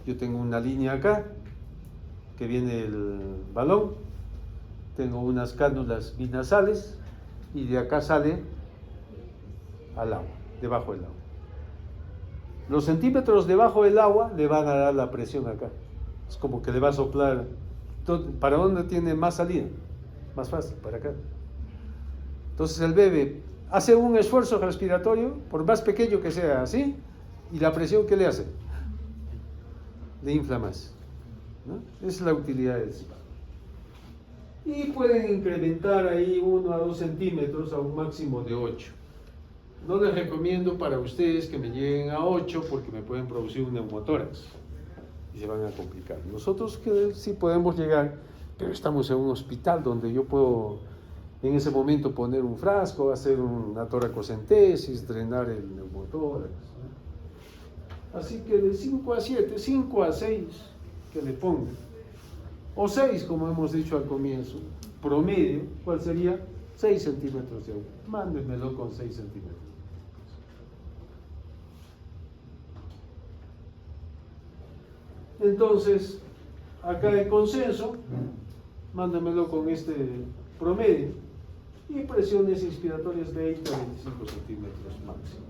Yo tengo una línea acá, que viene el balón, tengo unas cánulas binasales y de acá sale al agua, debajo del agua. Los centímetros debajo del agua le van a dar la presión acá. Es como que le va a soplar. ¿Para dónde tiene más salida? Más fácil, para acá. Entonces el bebé hace un esfuerzo respiratorio, por más pequeño que sea, así, y la presión que le hace, le infla más, ¿no? Esa es la utilidad del CPAP. Y pueden incrementar ahí 1 a 2 centímetros a un máximo de 8. No les recomiendo para ustedes que me lleguen a 8 porque me pueden producir un neumotórax y se van a complicar. Nosotros que sí podemos llegar, pero estamos en un hospital donde yo puedo en ese momento poner un frasco, hacer una toracocentesis, drenar el neumotórax, ¿no? Así que de 5 a 7, 5 a 6 que le ponga, o 6 como hemos dicho al comienzo, promedio, ¿cuál sería? 6 centímetros de agua. Mándenmelo con 6 centímetros. Entonces, acá el consenso, mándamelo con este promedio y presiones inspiratorias 20 a 25 centímetros máximo.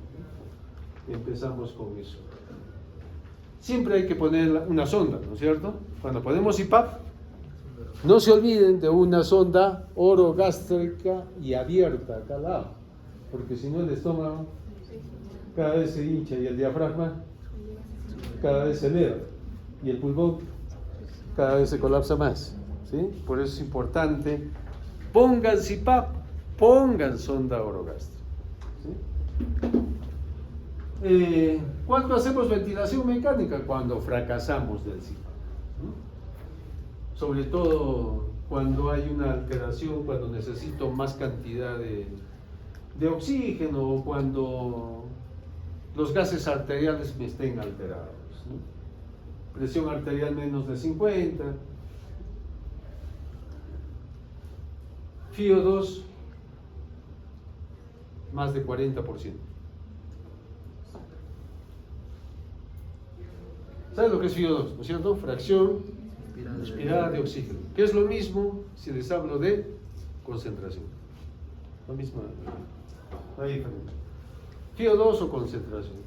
Empezamos con eso. Siempre hay que poner una sonda, ¿no es cierto? Cuando ponemos CPAP, no se olviden de una sonda orogástrica y abierta acá al lado, porque si no el estómago cada vez se hincha y el diafragma cada vez se eleva y el pulmón cada vez se colapsa más, ¿sí? Por eso es importante, pongan CPAP, pongan sonda orogástrica, ¿sí? ¿Cuándo hacemos ventilación mecánica? Cuando fracasamos del CPAP, ¿no? Sobre todo cuando hay una alteración, cuando necesito más cantidad de oxígeno o cuando los gases arteriales me estén alterados, ¿no? Presión arterial menos de 50, FiO2 más de 40%. ¿Sabes lo que es FiO2? ¿No es cierto? Fracción inspirada de oxígeno. Que es lo mismo si les hablo de concentración. Lo mismo, no hay diferencia. FiO2 o concentración.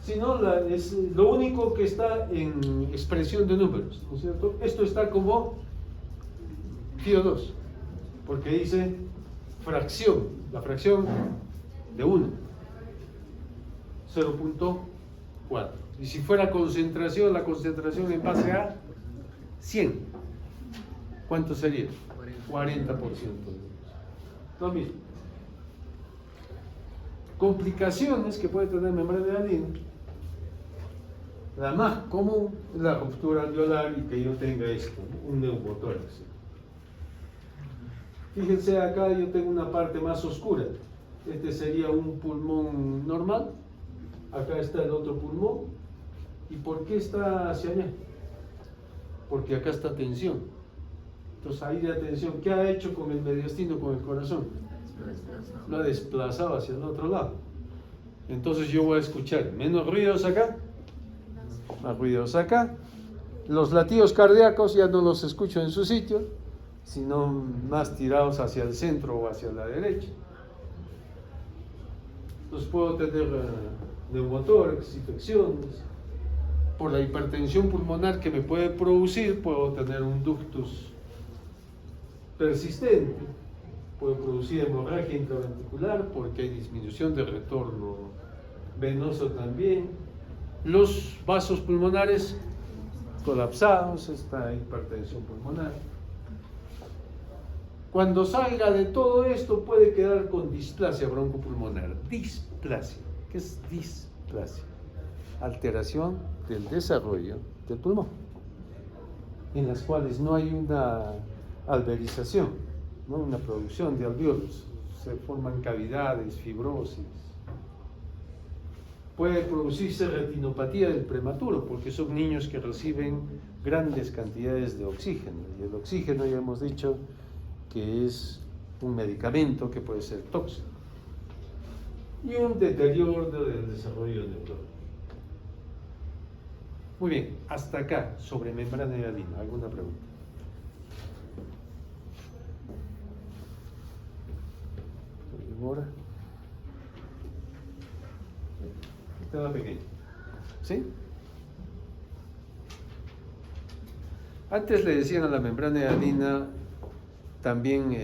Si no, es lo único que está en expresión de números, ¿no es cierto? Esto está como FiO2, porque dice fracción, la fracción de 1, 0.4. Y si fuera concentración, la concentración en base a 100, ¿cuánto sería? 40%. Lo mismo. Complicaciones que puede tener membrana hialina. La más común es la ruptura alveolar y que yo tenga esto, ¿no? Un neumotórax. Fíjense acá, yo tengo una parte más oscura. Este sería un pulmón normal. Acá está el otro pulmón. ¿Y por qué está hacia allá? Porque acá está tensión. Entonces ahí de atención, ¿qué ha hecho con el mediastino, con el corazón? Lo ha desplazado hacia el otro lado. Entonces yo voy a escuchar menos ruidos acá, más ruidos acá. Los latidos cardíacos ya no los escucho en su sitio, sino más tirados hacia el centro o hacia la derecha. Entonces puedo tener neumotórax, infecciones. Por la hipertensión pulmonar que me puede producir, puedo tener un ductus persistente, puede producir hemorragia intraventricular porque hay disminución de retorno venoso también. Los vasos pulmonares colapsados, esta hipertensión pulmonar. Cuando salga de todo esto puede quedar con displasia broncopulmonar. Displasia. ¿Qué es displasia? Alteración del desarrollo del pulmón, en las cuales no hay una alberización, ¿no? Una producción de alvéolos, se forman cavidades, fibrosis. Puede producirse retinopatía del prematuro, porque son niños que reciben grandes cantidades de oxígeno, y el oxígeno ya hemos dicho que es un medicamento que puede ser tóxico, y un deterioro del desarrollo neurológico. Muy bien, hasta acá, sobre membrana hialina, ¿alguna pregunta? Ahora, estaba pequeño, ¿sí? Antes le decían a la membrana hialina también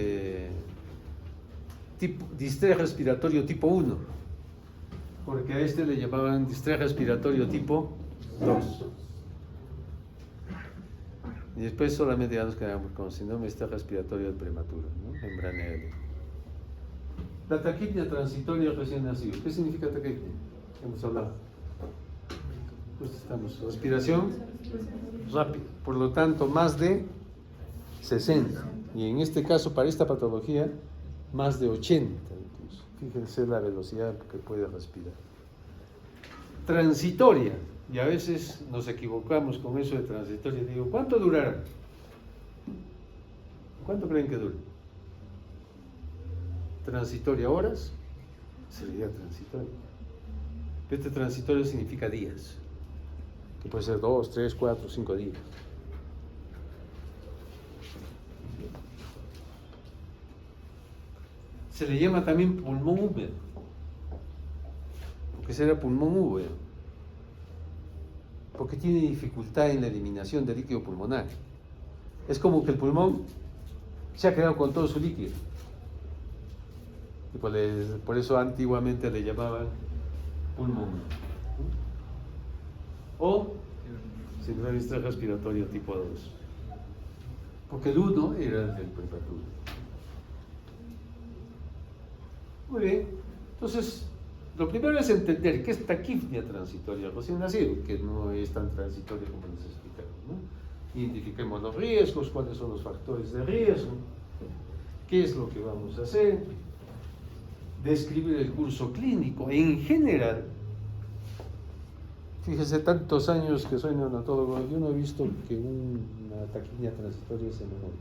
distrés respiratorio tipo 1, porque a este le llamaban distrés respiratorio tipo 2. Y después solamente ya nos quedamos con síndrome de distrés respiratorio del prematuro, ¿no? Membrana hialina. La taquipnia transitoria recién nacido. ¿Qué significa taquipnia? Hemos hablado. Pues estamos, respiración rápida, por lo tanto más de 60, y en este caso para esta patología más de 80 incluso. Fíjense la velocidad que puede respirar. Transitoria, y a veces nos equivocamos con eso de transitoria. Digo, ¿cuánto durará? ¿Cuánto creen que dure? Transitoria, horas, sería transitoria. Este transitorio significa días, que puede ser 2, 3, 4, 5 días. Se le llama también pulmón húmedo. ¿Por qué será pulmón húmedo? Porque tiene dificultad en la eliminación del líquido pulmonar. Es como que el pulmón se ha quedado con todo su líquido. Y por eso antiguamente le llamaban pulmón. O síndrome de distrés respiratorio tipo 2. Porque el 1 era el del prematuro. Muy bien. Entonces, lo primero es entender qué es taquipnia transitoria recién nacido, que no es tan transitoria como les explicamos, ¿no? Identifiquemos los riesgos, cuáles son los factores de riesgo, qué es lo que vamos a hacer, describir el curso clínico en general. Fíjese, tantos años que soy neonatólogo, yo no he visto que una taquipnia transitoria se me muera.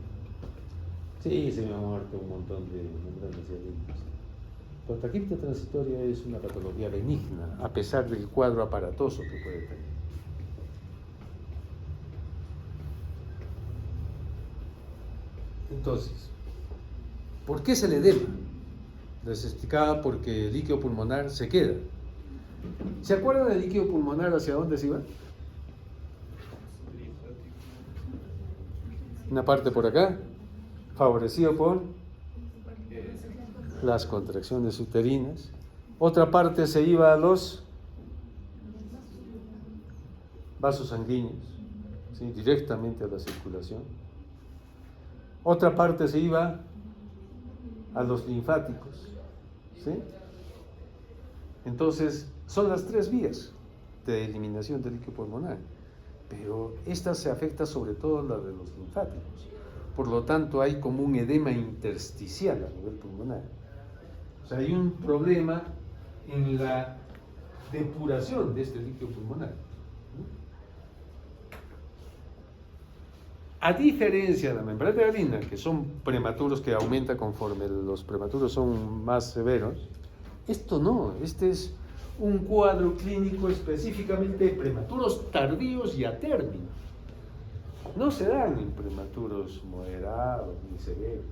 Sí, se me ha muerto un montón de membranas hialinas. La taquipnia transitoria es una patología benigna, a pesar del cuadro aparatoso que puede tener. Entonces, ¿por qué se le edema? Les explicaba porque el líquido pulmonar se queda. ¿Se acuerdan del líquido pulmonar hacia dónde se iba? Una parte por acá, favorecido por las contracciones uterinas. Otra parte se iba a los vasos sanguíneos, ¿sí? Directamente a la circulación. Otra parte se iba a los linfáticos, ¿sí? Entonces, son las tres vías de eliminación del líquido pulmonar, pero esta se afecta sobre todo la de los linfáticos. Por lo tanto, hay como un edema intersticial a nivel pulmonar. O sea, hay un problema en la depuración de este líquido pulmonar. A diferencia de la membrana uterina, que son prematuros que aumenta conforme los prematuros son más severos, esto no, este es un cuadro clínico específicamente de prematuros tardíos y a término. No se dan en prematuros moderados ni severos.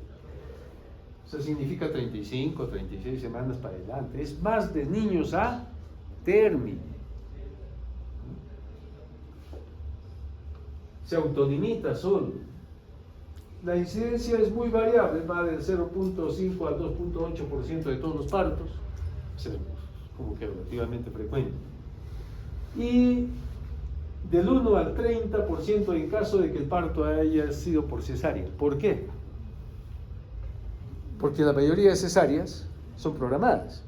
Eso significa 35, 36 semanas para adelante. Es más de niños a término. Se autolimita solo. La incidencia es muy variable, va del 0.5 al 2.8% de todos los partos, o sea, como que relativamente frecuente. Y del 1 al 30% en caso de que el parto haya sido por cesárea. ¿Por qué? Porque la mayoría de cesáreas son programadas.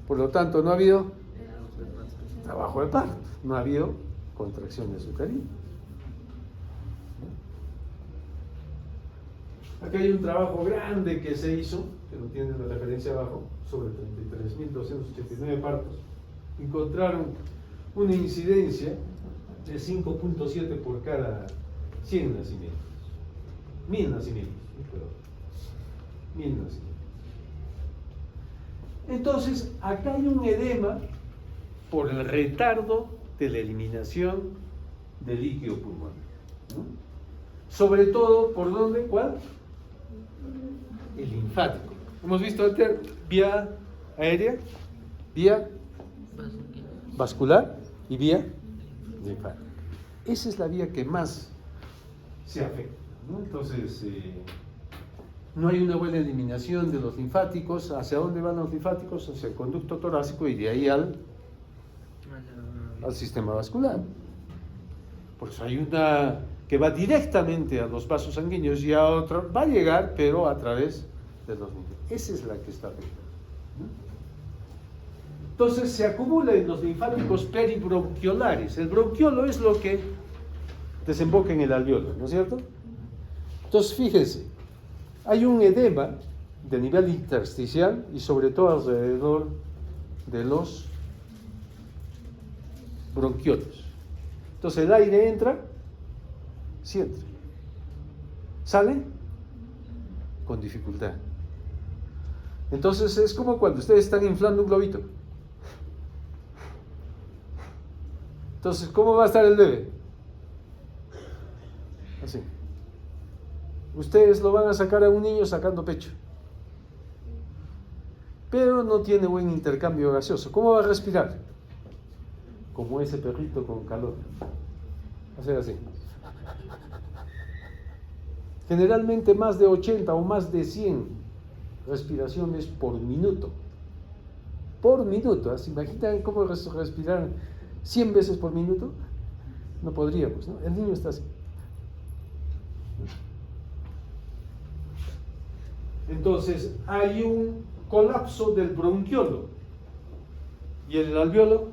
Por lo tanto, no ha habido trabajo de parto, no ha habido contracciones uterinas. Aquí hay un trabajo grande que se hizo, que lo tienen la referencia abajo, sobre 33.289 partos. Encontraron una incidencia de 5.7 por cada 100 nacimientos. 1000 nacimientos, perdón. 1000 nacimientos. Entonces, acá hay un edema por el retardo de la eliminación del líquido pulmonar, ¿no? Sobre todo, ¿por dónde? ¿Cuál? El linfático. Hemos visto antes vía aérea, vía vascular y vía linfática. Esa es la vía que más se afecta, ¿no? Entonces, no hay una buena eliminación de los linfáticos. ¿Hacia dónde van los linfáticos? Hacia el conducto torácico y de ahí al sistema vascular. Por eso hay una que va directamente a los vasos sanguíneos y a otra va a llegar, pero a través de los linfáticos. Esa es la que está afectada, ¿no? Entonces se acumula en los linfáticos peribronquiolares. El bronquiolo es lo que desemboca en el alveolo, ¿no es cierto? Entonces fíjense, hay un edema de nivel intersticial y sobre todo alrededor de los bronquiolos. Entonces el aire entra, sí entra, sale con dificultad. Entonces es como cuando ustedes están inflando un globito. Entonces, ¿cómo va a estar el bebé? Así. Ustedes lo van a sacar a un niño sacando pecho, pero no tiene buen intercambio gaseoso. ¿Cómo va a respirar? Como ese perrito con calor. Hacer así. Generalmente más de 80 o más de 100 respiraciones por minuto. Por minuto. ¿Se imaginan cómo respirar 100 veces por minuto? No podríamos, ¿no? El niño está así. Entonces hay un colapso del bronquiolo y el alveolo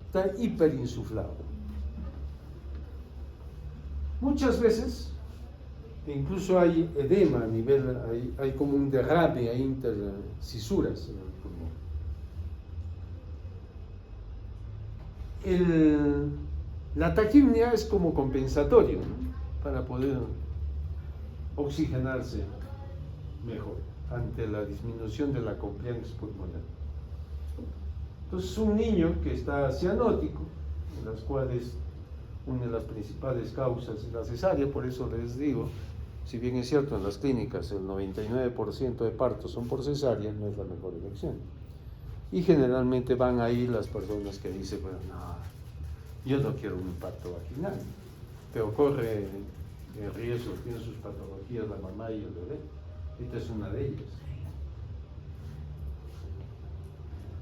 está hiperinsuflado. Muchas veces, incluso hay edema a nivel, hay como un derrame, hay intercisuras en el pulmón. La taquipnea es como compensatorio, ¿no? Para poder oxigenarse mejor ante la disminución de la compliance pulmonar. Entonces, un niño que está cianótico, en las cuales una de las principales causas es la cesárea, por eso les digo, si bien es cierto en las clínicas el 99% de partos son por cesárea, no es la mejor elección. Y generalmente van ahí las personas que dicen, bueno, no, yo no quiero un parto vaginal, pero corre el riesgo, tiene sus patologías la mamá y el bebé. Esta es una de ellas.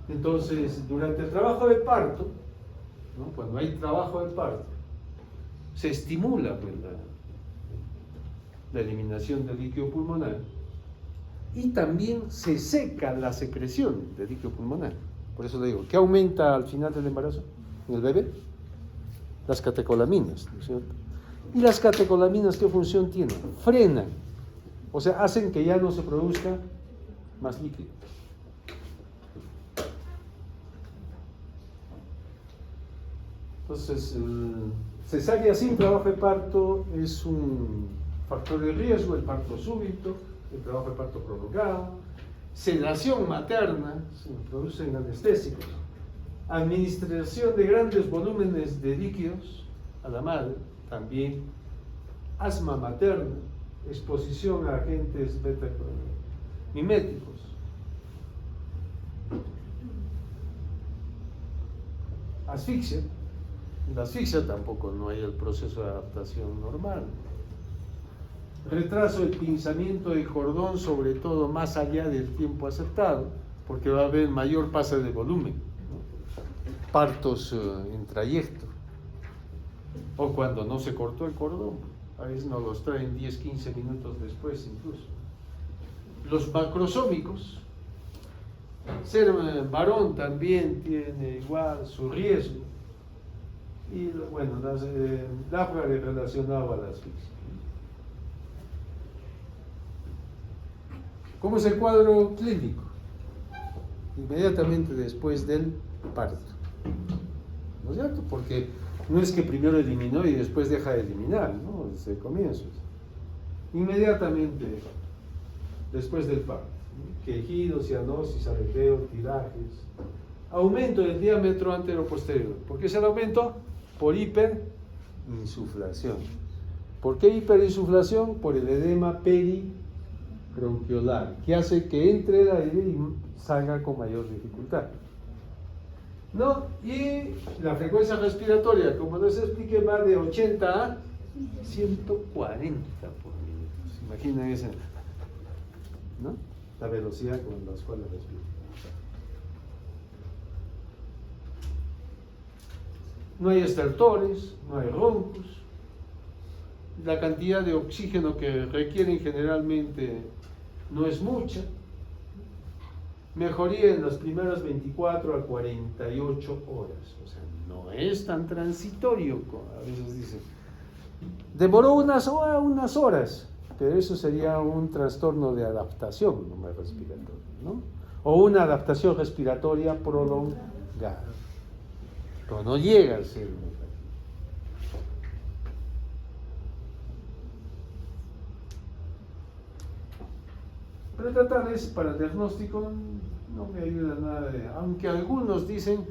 Entonces, durante el trabajo de parto, ¿no? Cuando hay trabajo de parto, se estimula pues, la eliminación del líquido pulmonar y también se seca la secreción de líquido pulmonar. Por eso le digo, ¿qué aumenta al final del embarazo en el bebé? Las catecolaminas, ¿no es cierto? ¿Y las catecolaminas qué función tienen? Frenan, o sea, hacen que ya no se produzca más líquido. Entonces, Cesárea sin trabajo de parto es un factor de riesgo, el parto súbito, el trabajo de parto prolongado, sedación materna, se producen anestésicos, administración de grandes volúmenes de líquidos a la madre, también asma materna, exposición a agentes miméticos. Asfixia. En la asfixia tampoco no hay el proceso de adaptación normal. Retraso del pinzamiento del cordón, sobre todo más allá del tiempo aceptado, porque va a haber mayor pase de volumen, ¿no? Partos en trayecto. O cuando no se cortó el cordón, a veces nos los traen 10-15 minutos después incluso. Los macrosómicos, ser varón también tiene igual su riesgo. Y bueno, la relacionado a la asfixia. ¿Cómo es el cuadro clínico? Inmediatamente después del parto. ¿No es cierto? Porque no es que primero eliminó y después deja de eliminar, ¿no? Desde el comienzo. Inmediatamente después del parto. Quejidos, cianosis, aleteo, tirajes. Aumento del diámetro antero-posterior. ¿Por qué es el aumento? Por hiperinsuflación. ¿Por qué hiperinsuflación? Por el edema peribronquiolar, que hace que entre el aire y salga con mayor dificultad. ¿No? Y la frecuencia respiratoria, como les expliqué, va de 80 a 140 por minuto. Imaginen ese, ¿no? La velocidad con la cual respira. No hay estertores, no hay roncos. La cantidad de oxígeno que requieren generalmente no es mucha. Mejoría en las primeras 24 a 48 horas. O sea, no es tan transitorio como a veces dicen. Demoró unas horas, pero eso sería un trastorno de adaptación respiratoria, ¿no? O una adaptación respiratoria prolongada. Pero no llega a ser una. Pero tratar es para el diagnóstico no me ayuda nada, aunque algunos dicen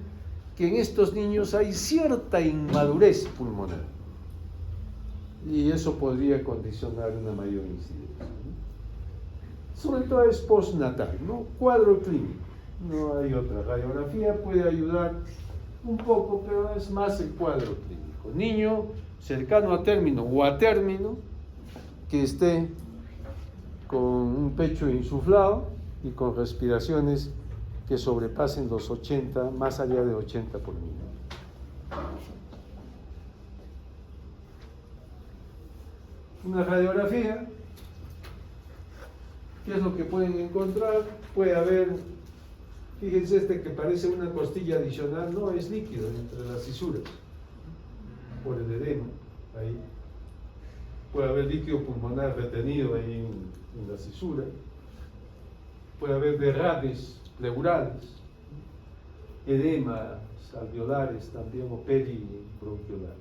que en estos niños hay cierta inmadurez pulmonar y eso podría condicionar una mayor incidencia, ¿no? Sobre todo es postnatal, ¿no? Cuadro clínico, no hay otra. Radiografía puede ayudar un poco, pero es más el cuadro clínico. Niño cercano a término o a término que esté con un pecho insuflado y con respiraciones que sobrepasen los 80, más allá de 80 por minuto. Una radiografía, ¿qué es lo que pueden encontrar? Puede haber, fíjense que parece una costilla adicional, no, es líquido entre las fisuras, por el edema, ahí. Puede haber líquido pulmonar retenido ahí en la cisura, puede haber derrames pleurales, edemas alveolares también o peribronquiolares.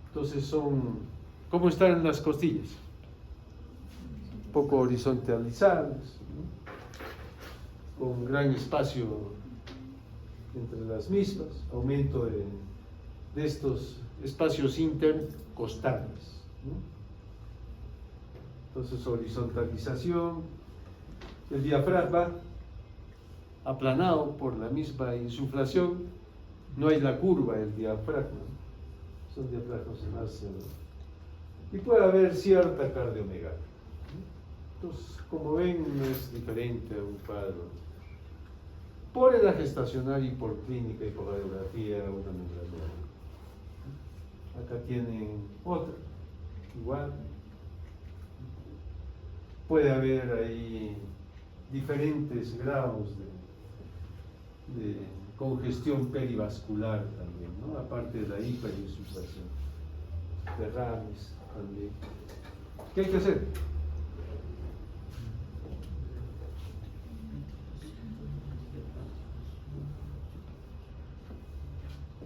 Entonces ¿cómo están las costillas? Un poco horizontalizadas, ¿no? Con gran espacio entre las mismas, aumento de estos espacios intercostales, ¿no? Entonces horizontalización, el diafragma aplanado por la misma insuflación, no hay la curva del diafragma, son diafragmas más y puede haber cierta cardiomegalia. Entonces, como ven, no es diferente a un cuadro por edad gestacional y por clínica y por radiografía, una membrana. Acá tienen otra, igual. Puede haber ahí diferentes grados de congestión perivascular también, ¿no? Aparte de la hiperinsuflación, derrames también. ¿Qué hay que hacer?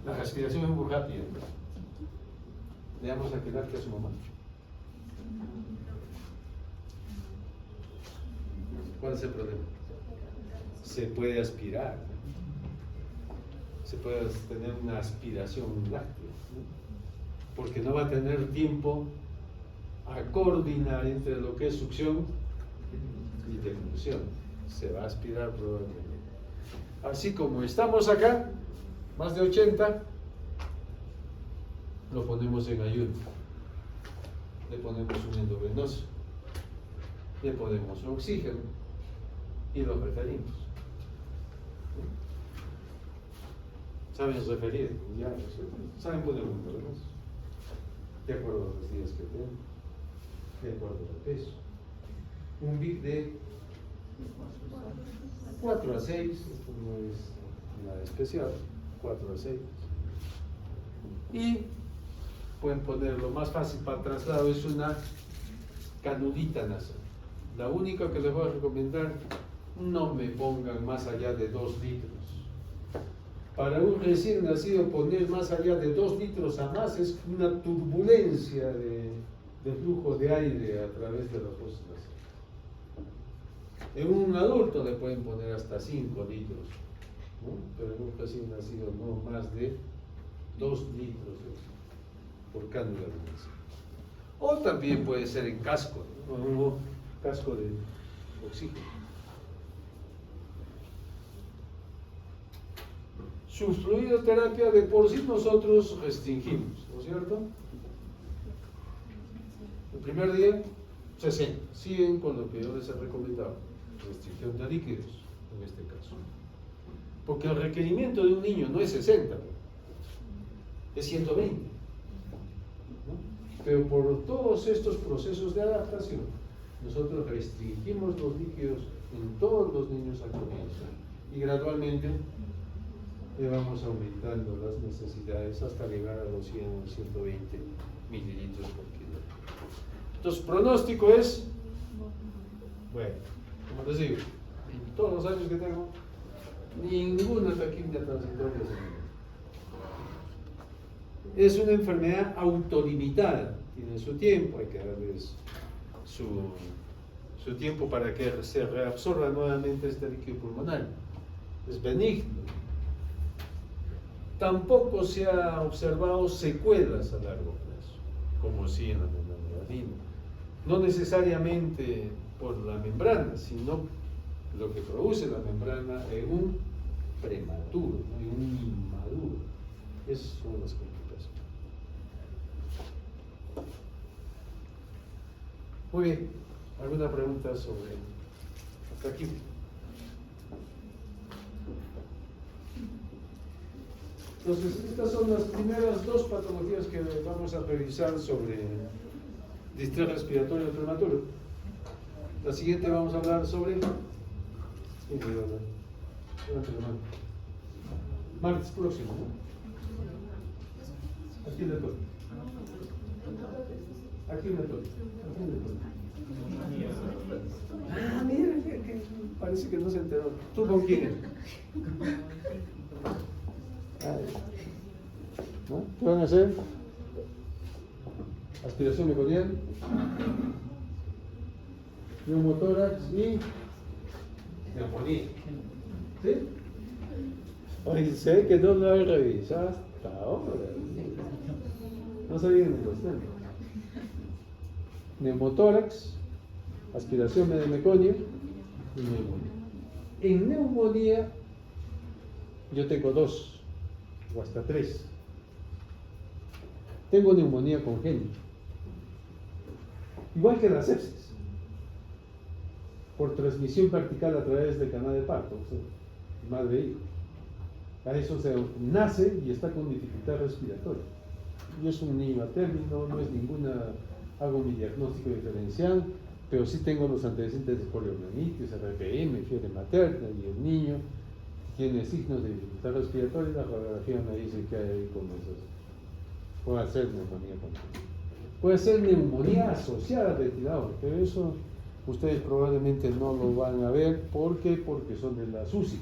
La aspiración es muy rápida. Le damos a quedar que a su mamá. ¿Cuál es el problema? Se puede aspirar. Se puede tener una aspiración láctea, ¿no? Porque no va a tener tiempo a coordinar entre lo que es succión y deglución. Se va a aspirar probablemente. Así como estamos acá, más de 80, lo ponemos en ayuno. Le ponemos un endovenoso, le ponemos oxígeno y lo referimos. ¿Saben referir? Ya, ¿saben poner un endovenoso? De acuerdo a los días que tengo, de acuerdo al peso. Un BIC de 4 a 6, esto no es nada especial, 4 a 6. Y pueden poner lo más fácil para traslado, es una canulita nasal. La única que les voy a recomendar, no me pongan más allá de 2 litros. Para un recién nacido poner más allá de 2 litros a más es una turbulencia de flujo de aire a través de las fosas nasales. En un adulto le pueden poner hasta 5 litros, ¿no? Pero en un recién nacido no más de 2 litros por cánula nasal. O también puede ser en casco, ¿no? Un casco de oxígeno. Su fluidoterapia de por sí nosotros restringimos, ¿no es cierto? El primer día, 60. Siguen con lo que yo les he recomendado. Restricción de líquidos, en este caso. Porque el requerimiento de un niño no es 60, es 120. ¿No? Pero por todos estos procesos de adaptación, nosotros restringimos los líquidos en todos los niños al comienzo. Y gradualmente le vamos aumentando las necesidades hasta llegar a los 100 o 120 mililitros por kilo. Entonces, pronóstico es, bueno, como les digo, en todos los años que tengo, ninguna taquimia transitoria se me. Es una enfermedad autolimitada, tiene su tiempo, hay que darles su tiempo para que se reabsorba nuevamente este líquido pulmonar. Es benigno. Tampoco se ha observado secuelas a largo plazo, como sí en la membrana. No necesariamente por la membrana, sino lo que produce la membrana en un prematuro, ¿no? En un inmaduro. Esas son las complicaciones. Muy bien, ¿alguna pregunta sobre hasta aquí? Entonces, estas son las primeras 2 patologías que vamos a revisar sobre distrés respiratorio prematuro. La siguiente vamos a hablar sobre... Martes próximo. Aquí le toca. Aquí le toca. Ah, mira, que parece que no se enteró. ¿Tú con quién? ¿No? ¿Qué van a hacer? Aspiración meconial, neumotórax y neumonía. ¿Sí? Oye, sé que no lo he revisado hasta ahora. No sabían ni los temas. Neumotórax, aspiración meconia y neumonía. En neumonía yo tengo 2 o hasta 3. Tengo neumonía congénita, igual que la sepsis, por transmisión vertical a través del canal de parto, o sea, madre e hijo. A eso se nace y está con dificultad respiratoria. Yo soy un niño a término, no es ninguna, hago mi diagnóstico diferencial, pero sí tengo los antecedentes de poliomielitis, RPM, fiebre materna, y el niño tiene signos de dificultad respiratoria, la radiografía me dice que hay ahí con esos. Puede ser neumonía congénita. Puede ser neumonía asociada al ventilador, pero eso ustedes probablemente no lo van a ver. ¿Por qué? Porque son de la SUSI.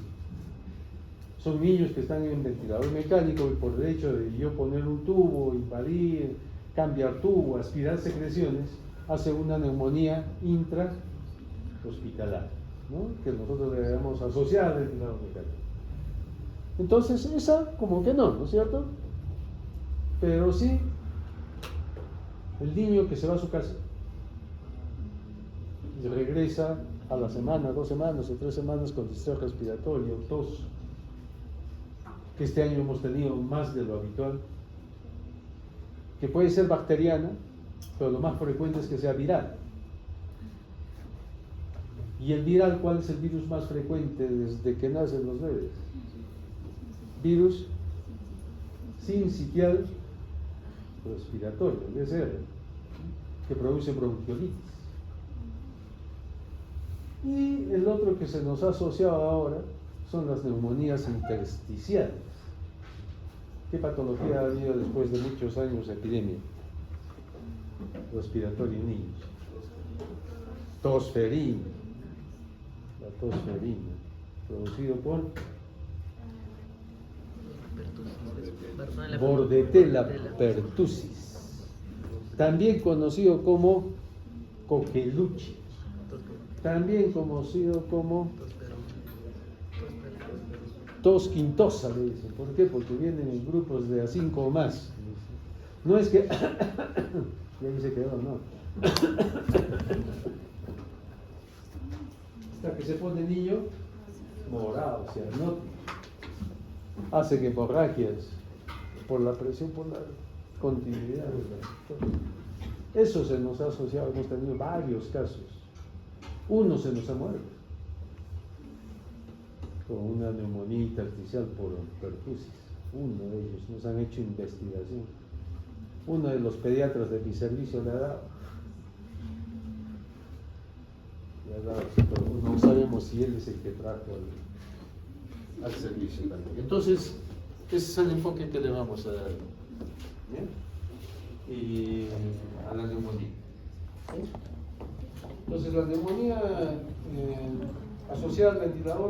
Son niños que están en ventilador mecánico y por el hecho de yo poner un tubo, invadir, cambiar tubo, aspirar secreciones, hace una neumonía intrahospitalaria, ¿no? Que nosotros le debemos asociar al ventilador mecánico. Entonces, esa como que no, ¿no es cierto? Pero sí, el niño que se va a su casa y regresa a la semana, 2 semanas o 3 semanas con distrés respiratorio, tos, que este año hemos tenido más de lo habitual, que puede ser bacteriana, pero lo más frecuente es que sea viral. ¿Y el viral cuál es el virus más frecuente desde que nacen los bebés? Virus sincitial respiratorio, BCR, que produce bronquiolitis. Y el otro que se nos ha asociado ahora son las neumonías intersticiales. ¿Qué patología ha habido después de muchos años de epidemia respiratoria en niños? Tosferina, la tosferina, producido por Bordetella pertussis, también conocido como coqueluche, también conocido como tos quintosa, le dicen. ¿Por qué? Porque vienen en grupos de a 5 o más. No es que y ahí se quedó, no. Hasta que se pone niño morado, o sea, no hace que hemorragias por la presión, por la continuidad. Eso se nos ha asociado, hemos tenido varios casos. Uno se nos ha muerto con una neumonía intersticial por pertussis. Uno de ellos, nos han hecho investigación. Uno de los pediatras de mi servicio le ha dado. Pero no sabemos si él es el que trajo al servicio también. Entonces, ese es el enfoque que le vamos a dar. ¿Bien? Y a la neumonía. Entonces, la neumonía asociada al ventilador